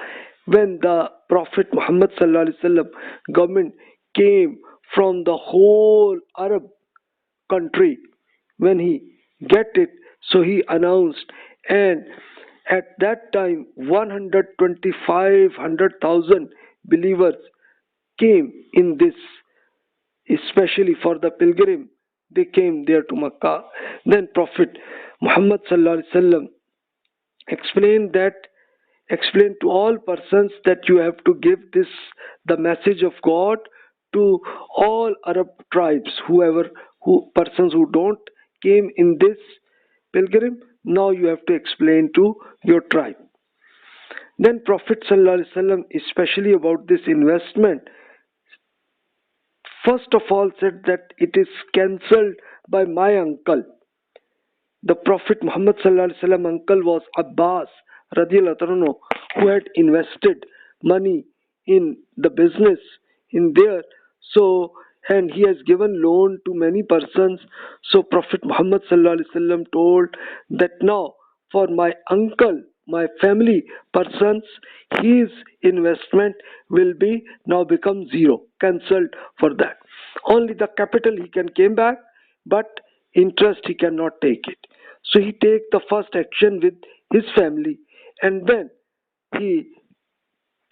when the Prophet Muhammad sallallahu alaihi wasallam government came from the whole Arab country. When he get it, so he announced, and at that time 125,000 believers came in this, especially for the pilgrim. They came there to Makkah. Then Prophet Muhammad sallallahu alaihi wasallam explained to all persons that you have to give this the message of God to all Arab tribes, persons who don't came in this pilgrim. Now you have to explain to your tribe. Then Prophet sallallahu alaihi wasallam, especially about this investment, first of all said that it is cancelled by my uncle. The Prophet Muhammad sallallahu alaihi wasallam uncle was Abbas radiallahu anhu, who had invested money in the business in there. So, and he has given loan to many persons. So Prophet Muhammad sallallahu alaihi wasallam told that now for my uncle, my family persons, his investment will be now become zero, cancelled for that. Only the capital he can came back, but interest he cannot take it. So he take the first action with his family, and then he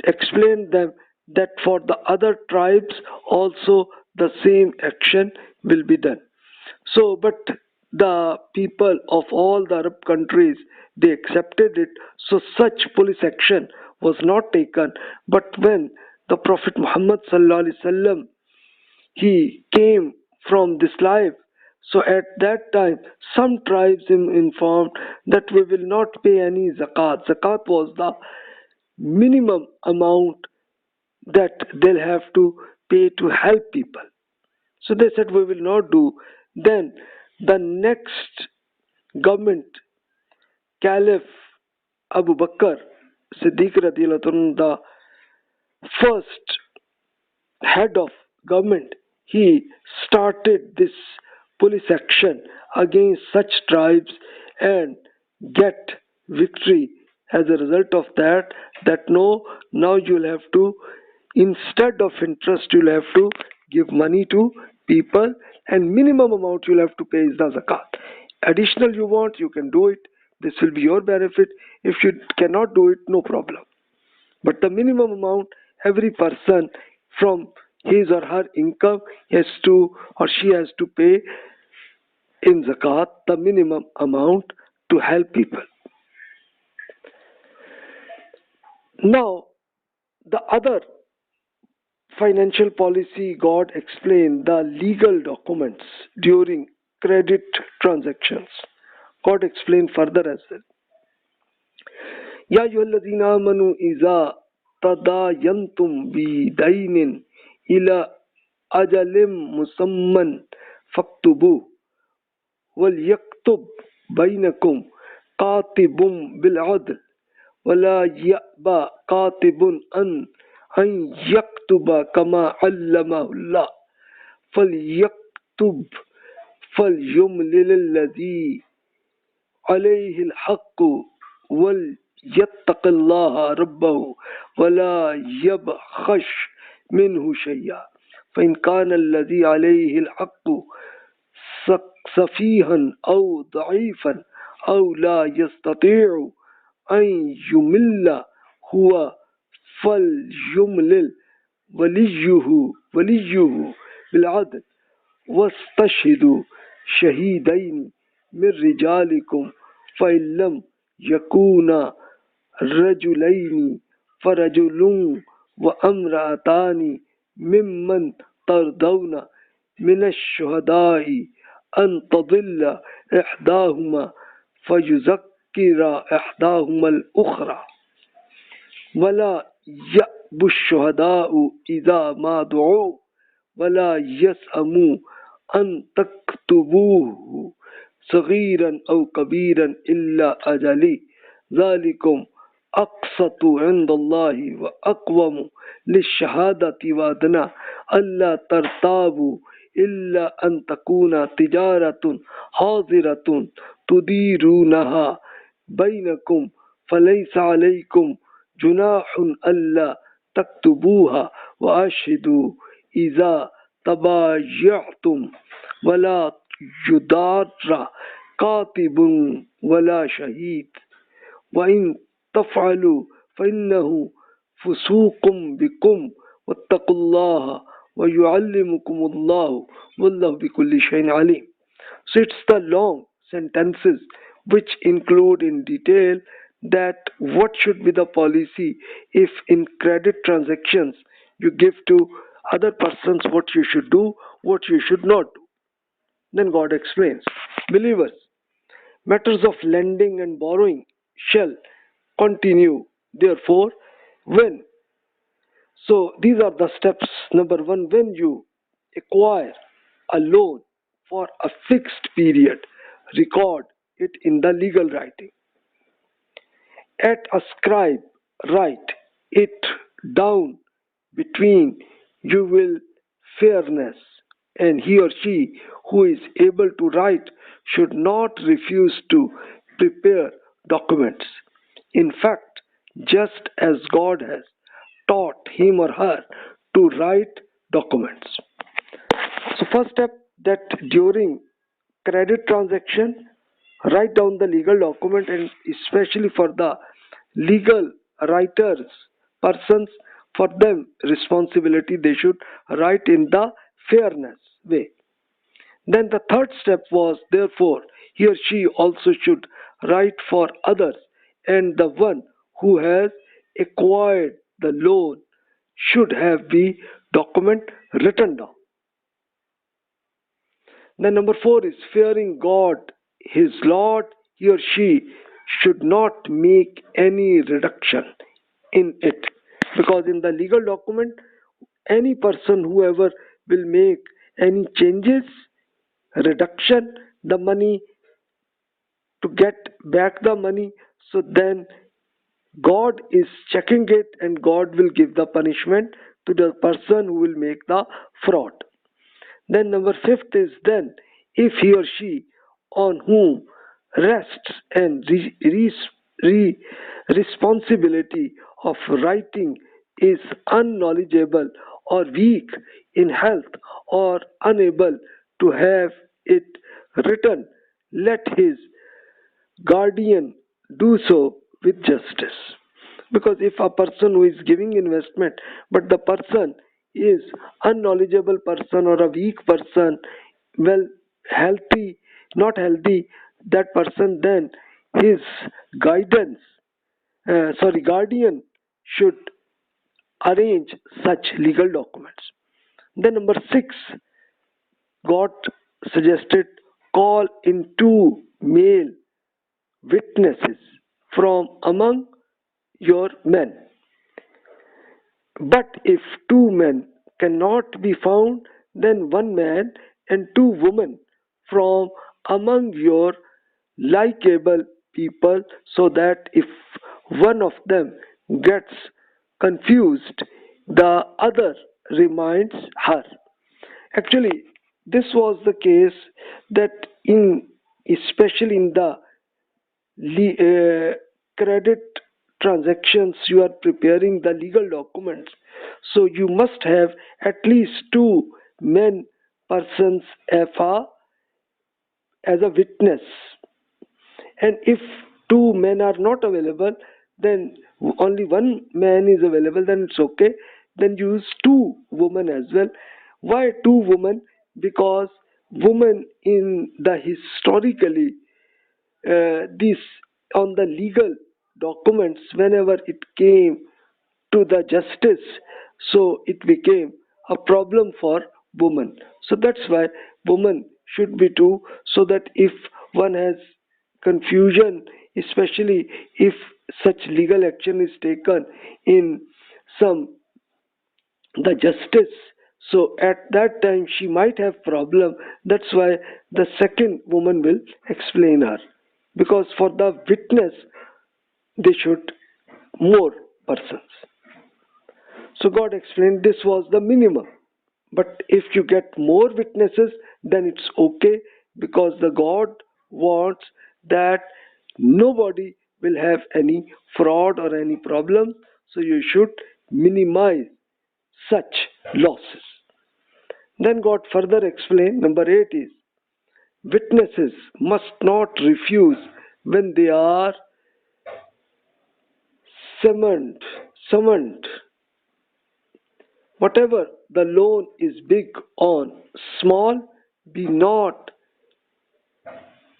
explained them that for the other tribes also the same action will be done. So, but the people of all the Arab countries, they accepted it. So such police action was not taken. But when the Prophet Muhammad sallallahu alaihi wasallam, he came from this life, so at that time some tribes informed that we will not pay any zakat. Zakat was the minimum amount that they'll have to pay to help people. So they said we will not do. Then the next government, Caliph Abu Bakr Siddiq radiallahu anhu, the first head of government, he started this police action against such tribes and get victory as a result of that. That no, now you'll have to, instead of interest, you'll have to give money to people, and minimum amount you'll have to pay is the zakat. Additional you want, you can do it. This will be your benefit. If you cannot do it, no problem. But the minimum amount, every person from his or her income has to, or she has to pay in zakat the minimum amount to help people. Now, the other financial policy God explained, the legal documents during credit transactions. God explained further as well. Ya ayyuhallazina amanu iza tadayantum bidainin ila أجل مسمى فاكتبوه وليكتب بينكم كاتب بالعدل ولا يأبى كاتب أن يكتب كما علمه الله فليكتب فليملل الذي عليه الحق وليتق الله ربه ولا يبخس منه شيئا فإن كان الذي عليه الحق سفيها أو ضعيفا أو لا يستطيع أن يمل هو فليملل وليه بالعدل واستشهدوا شهيدين من رجالكم فإن لم يكونا رجلين فرجل وامرأتان ممن ترضون من الشهداء أن تضل إحداهما فيذكر إحداهما الأخرى ولا يأبى الشهداء إذا ما دعوا ولا يسأموا أن تكتبوه صغيرا أو كبيرا إلا أجل ذلكم أقسط عند الله وأقوم للشهادة وأدنى ألا ترتابوا إلا أن تكون تجارة حاضرة تديرونها بينكم فليس عليكم جناح ألا تكتبوها وأشهدوا إذا تبايعتم ولا يضار كاتب ولا شهيد وإن تفعلوا فإنه فسوق بكم واتقوا الله ويعلمكم الله والله بكل شيء عليم. So it's the long sentences which include in detail that what should be the policy if in credit transactions you give to other persons what you should do, what you should not do. Then God explains, believers, matters of lending and borrowing shall continue. Therefore, when, so these are the steps. Number one, when you acquire a loan for a fixed period, record it in the legal writing. At a scribe, write it down between you will fairness, and he or she who is able to write should not refuse to prepare documents. In fact, just as God has taught him or her to write documents. So first step, that during credit transaction, write down the legal document, and especially for the legal writers, persons, for them responsibility, they should write in the fairness way. Then the third step was, therefore, he or she also should write for others, and the one who has acquired the loan should have the document written down. Then number four is fearing God, his Lord. He or she should not make any reduction in it, because in the legal document, any person, whoever will make any changes, reduction, the money, to get back the money, so then God is checking it and God will give the punishment to the person who will make the fraud. Then number fifth is, then if he or she on whom rests and responsibility of writing is unknowledgeable or weak in health or unable to have it written, let his guardian do so with justice. Because if a person who is giving investment, but the person is unknowledgeable person or a weak person, well, healthy, not healthy, that person, then his guardian should arrange such legal documents. Then number six, God suggested, call in two male witnesses from among your men. But if two men cannot be found, then one man and two women from among your likable people, so that if one of them gets confused, the other reminds her. Actually, this was the case that especially in the credit transactions, you are preparing the legal documents, so you must have at least two men persons as a witness, and if two men are not available, then only one man is available, then it's okay. Then use two women as well. Why two women? Because women in the historically, this on the legal documents, whenever it came to the justice, so it became a problem for women. So that's why women should be two, so that if one has confusion, especially if such legal action is taken in some the justice, so at that time she might have problem. That's why the second woman will explain her, because for the witness they should more persons. So God explained this was the minimum, but if you get more witnesses, then it's okay, because the God wants that nobody will have any fraud or any problem, so you should minimize such losses. Then God further explained, number 8 is, witnesses must not refuse when they are summoned. Whatever the loan is big or small, be not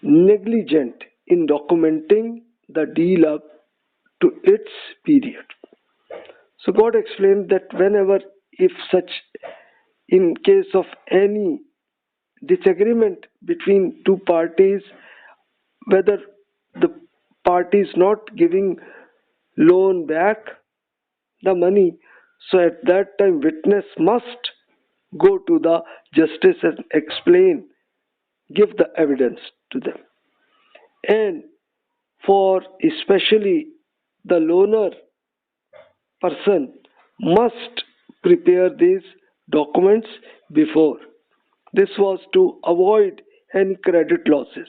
negligent in documenting the deal up to its period. So God explained that whenever, if such, in case of any disagreement between two parties, whether the party is not giving loan back the money, so at that time witness must go to the justice and explain, give the evidence to them. And for especially the loaner person must prepare these documents before. This was to avoid any credit losses.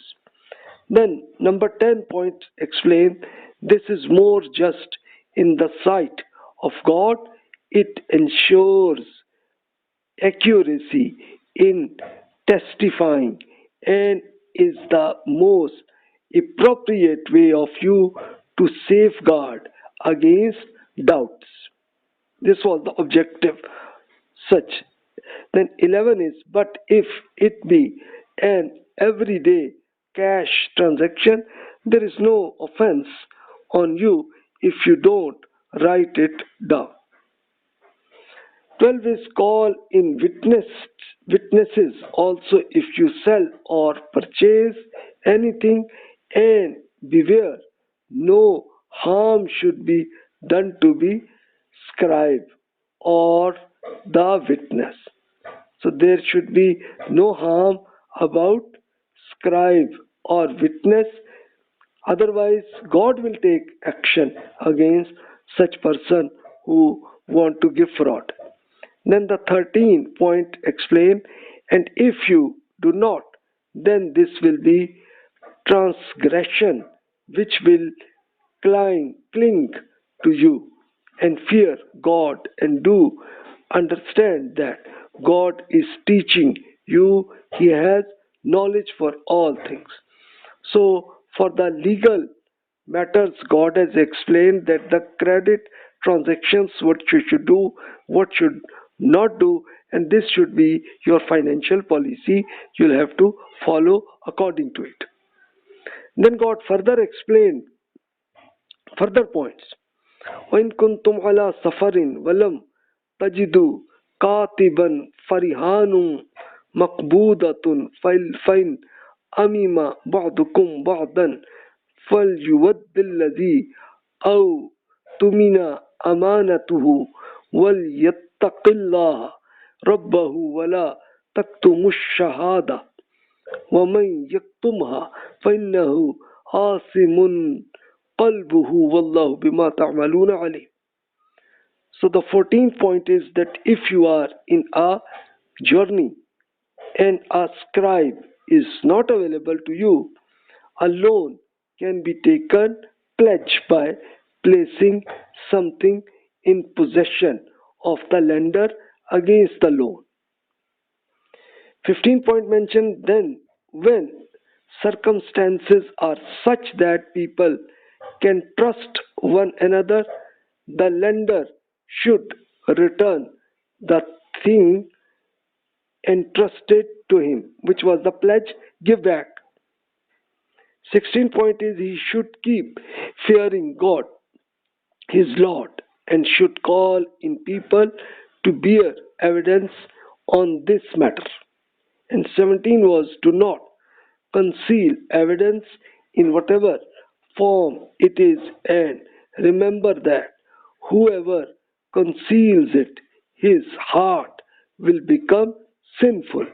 Then number 10 point explain, this is more just in the sight of God. It ensures accuracy in testifying and is the most appropriate way of you to safeguard against doubts. This was the objective such. Then 11 is, but if it be an everyday cash transaction, there is no offense on you if you don't write it down. 12 is, call in witnesses also if you sell or purchase anything, and beware no harm should be done to be scribe or the witness. So there should be no harm about scribe or witness, otherwise God will take action against such person who want to give fraud. Then the 13th point explain, and if you do not, then this will be transgression which will cling to you, and fear God and do understand that God is teaching you, He has knowledge for all things. So for the legal matters, God has explained that the credit transactions, what you should do, what should not do, and this should be your financial policy. You'll have to follow according to it. Then God further explained further points. وَإِن كُنْتُمْ عَلَى سَفَرٍ وَلَمْ تَجِدُوا كَاتِبًا فَرِهَانٌ مَقْبُودَةٌ فَإِنْ أَمِنَ بَعْضُكُمْ بَعْضًا فَلْيُؤَدِّ الَّذِي أَوْتُمِنَ أَمَانَتَهُ وَلْيَتَّقِ اللَّهَ رَبَّهُ وَلَا تكتموا الشهادة ومن يكتمها فإنه آثم قلبه والله بما تعملون عليم. So the 14th point is that if you are in a journey and a scribe is not available to you, a loan can be taken pledge by placing something in possession of the lender against the loan. 15th point mentioned then when circumstances are such that people can trust one another, the lender should return the thing entrusted to him, which was the pledge, give back. 16th point is he should keep fearing God, his Lord, and should call in people to bear evidence on this matter. And 17 was do not conceal evidence in whatever form it is, and remember that whoever conceals it, his heart will become sinful.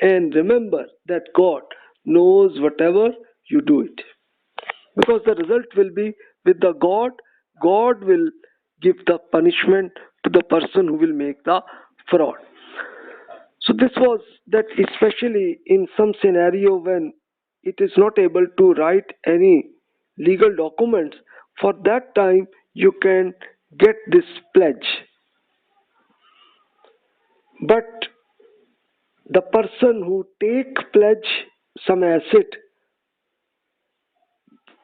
And remember that God knows whatever you do it. Because the result will be with the God, God will give the punishment to the person who will make the fraud. So this was that, especially in some scenario when it is not able to write any legal documents, for that time you can get this pledge. But the person who take pledge some asset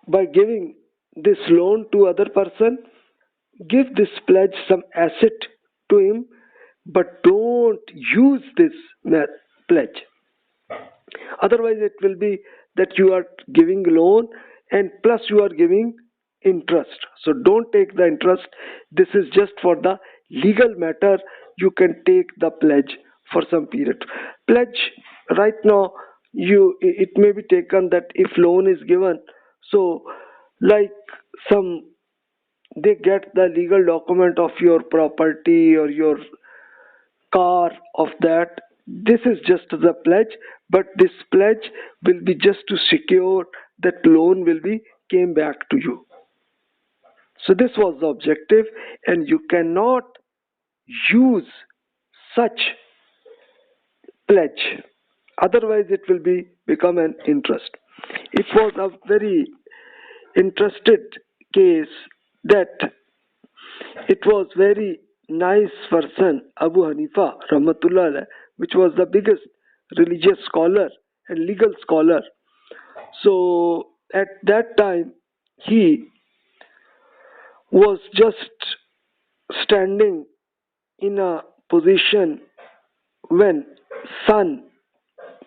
by giving this loan to other person, give this pledge some asset to him, but don't use this pledge. Otherwise it will be that you are giving loan and plus you are giving interest. So don't take the interest. This is just for the legal matter. You can take the pledge for some period. Pledge right now, it may be taken that if loan is given, so like some, they get the legal document of your property or your car of that. This is just the pledge, but this pledge will be just to secure that loan will be came back to you. So this was the objective, and you cannot use such pledge, otherwise it will be become an interest. It was a very interested case that it was very nice person, Abu Hanifa Rahmatullah alayh, which was the biggest religious scholar and legal scholar. So at that time he was just standing in a position when sun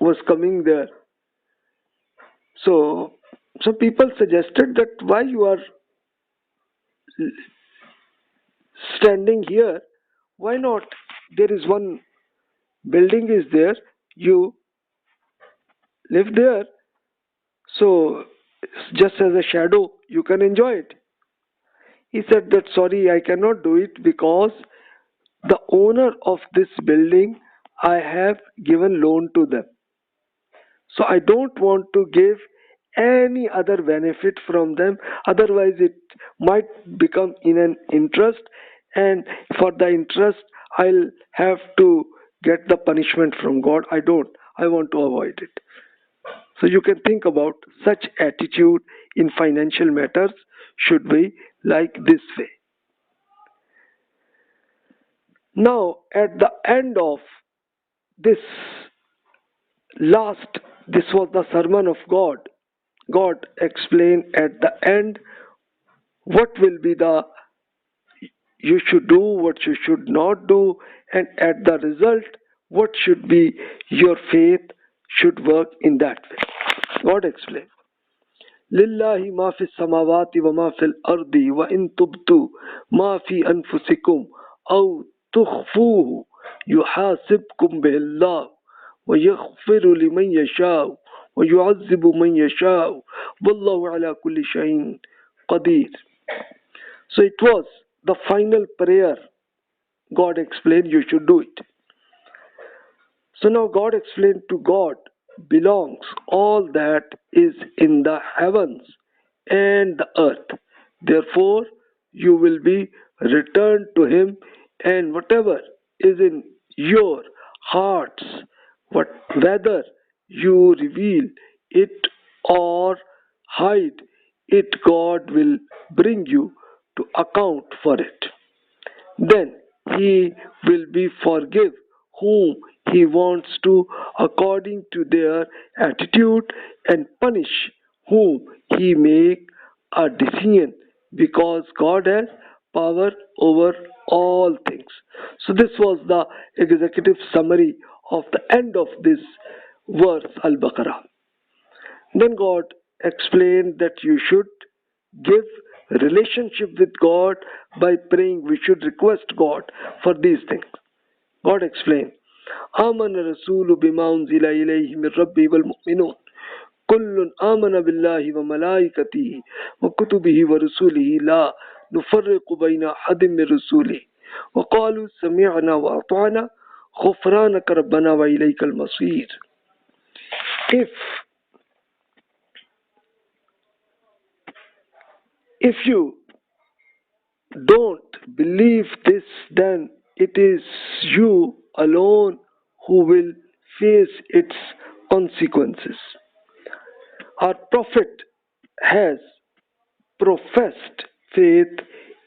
was coming there. So some people suggested that why you are standing here, why not, there is one building is there, you live there, so just as a shadow you can enjoy it. He said that sorry, I cannot do it because the owner of this building, I have given loan to them, so I don't want to give any other benefit from them, otherwise it might become in an interest, and for the interest I'll have to get the punishment from God. I want to avoid it. So you can think about such attitude in financial matters should be like this way. Now at the end of this this was the sermon of God. God explained at the end what will be the you should do, what you should not do, and at the result what should be your faith should work in that way. God explained, Lillahi ma fi samawati wa ma fil ardi wa in tubtu ma fi anfusikum aw tukhfuhu yuhasibkum bihillah wa yaghfiru liman yasha wa yu'azzibu man yasha wallahu ala kulli shay'in qadir. So it was the final prayer. God explained you should do it. So now God explained to God belongs all that is in the heavens and the earth. Therefore, you will be returned to Him, and whatever is in your hearts, whether you reveal it or hide it, God will bring you to account for it. Then He will be forgive whom He wants to according to their attitude, and punish whom He make a decision, because God has power over all things. So this was the executive summary of the end of this verse Al-Baqarah. Then God explained that you should give relationship with God by praying. We should request God for these things. God explained, آمن الرسول بما أنزل إليه من ربه والمؤمنون كل آمن بالله وملائكته وكتبه ورسله لا نفرق بين أحد من رسله وقالوا سمعنا وأطعنا غفرانك ربنا وإليك المصير. If you don't believe this, then it is you alone who will face its consequences. Our Prophet has professed faith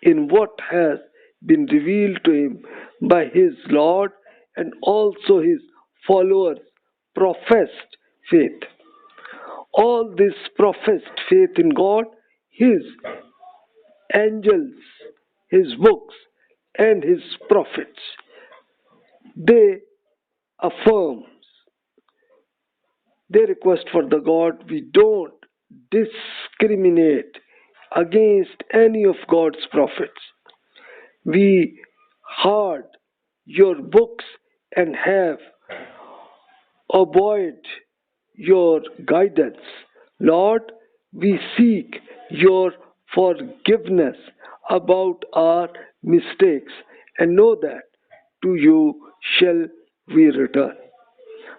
in what has been revealed to him by his Lord, and also his followers professed faith. All this professed faith in God, His angels, His books, and His prophets. They affirm, they request for the God. We don't discriminate against any of God's prophets. We heard your books and have obeyed your guidance. Lord, we seek your forgiveness about our mistakes and know that to you shall we return.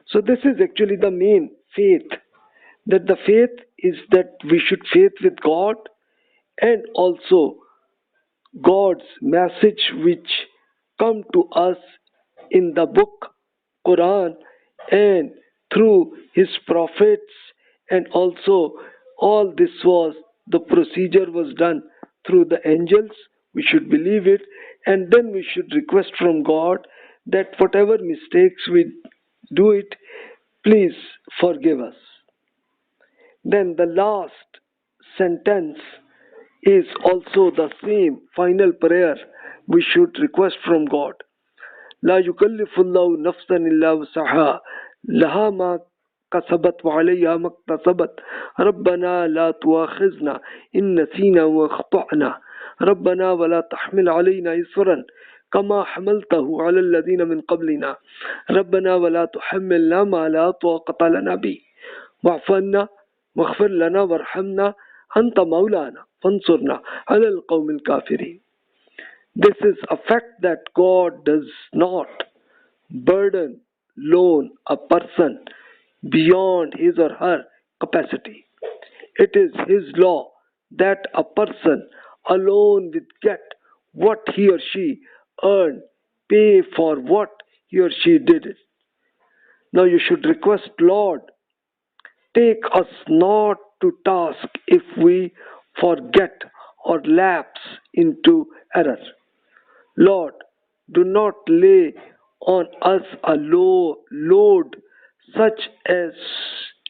So this is actually the main faith, that the faith is that we should faith with God, and also God's message which come to us in the book Quran and through his prophets, and also all this was the procedure was done through the angels. We should believe it, and then we should request from God that whatever mistakes we do it, please forgive us. Then the last sentence is also the same final prayer we should request from God. لا يكلف الله نفسا إلا وسعها لها ما كسبت وعليها ما اكتسبت ربنا لا تؤاخذنا إن نسينا واخطأنا ربنا ولا تحمل علينا إصرا كما حملته على الذين من قبلنا ربنا ولا تحملنا ما لا طاقة لنا به واعف عنا واغفر لنا وارحمنا أنت مولانا فانصرنا على القوم الكافرين. This is a fact that God does not burden loan a person beyond his or her capacity. It is his law that a person alone will get what he or she earned, pay for what he or she did it. Now you should request, Lord, take us not to task if we forget or lapse into error. Lord, do not lay on us a load such as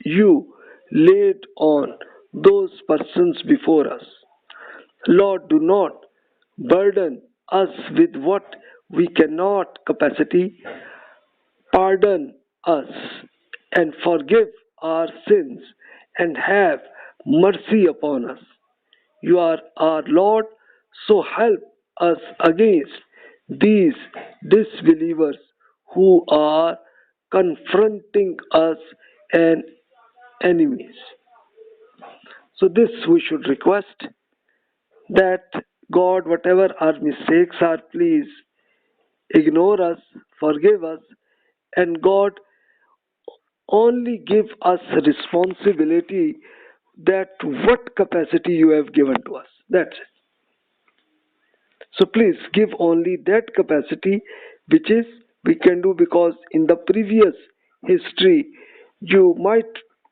you laid on those persons before us. Lord, do not burden us with what we cannot capacity. Pardon us and forgive our sins and have mercy upon us. You are our Lord, so help us against these disbelievers who are confronting us and enemies. So this we should request, that God, whatever our mistakes are, please ignore us, forgive us, and God, only give us responsibility that what capacity you have given to us. That's it. So please give only that capacity which is we can do, because in the previous history you might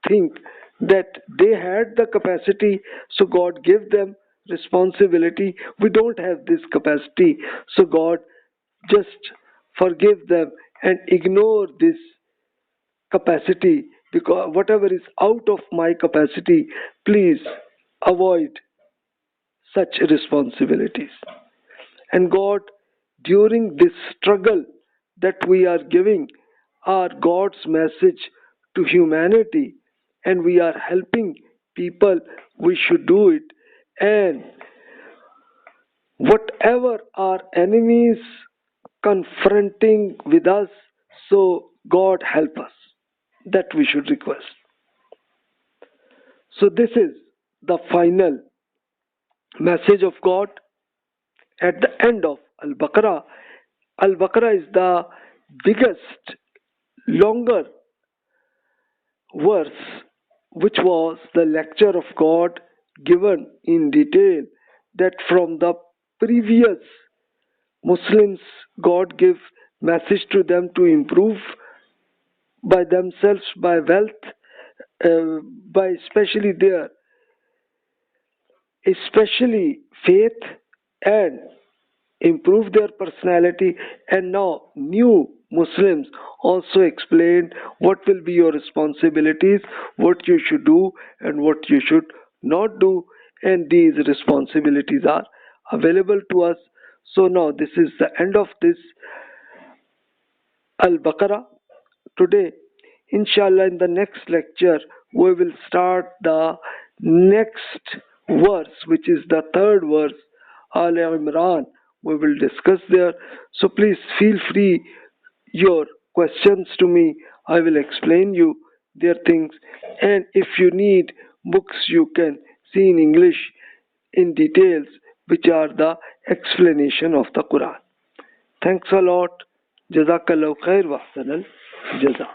think that they had the capacity, so God gave them responsibility. We don't have this capacity, so God just forgive them and ignore this capacity, because whatever is out of my capacity, please avoid such responsibilities. And God, during this struggle that we are giving, are God's message to humanity, and we are helping people, we should do it. And whatever our enemies confronting with us, so God help us, that we should request. So this is the final message of God at the end of Al-Baqarah. Al-Baqarah is the biggest, longer verse, which was the lecture of God given in detail, that from the previous Muslims, God gave message to them to improve by themselves, by wealth, by especially faith, and improve their personality. And now new Muslims also explained what will be your responsibilities, what you should do and what you should not do, and these responsibilities are available to us. So now this is the end of this Al-Baqarah today. Inshallah, in the next lecture we will start the next verse, which is the third verse, Al-Imran. We will discuss there. So please feel free your questions to me. I will explain you their things. And if you need books, you can see in English in details, which are the explanation of the Quran. Thanks a lot. Jazakallahu khair wa ahsanal jaza.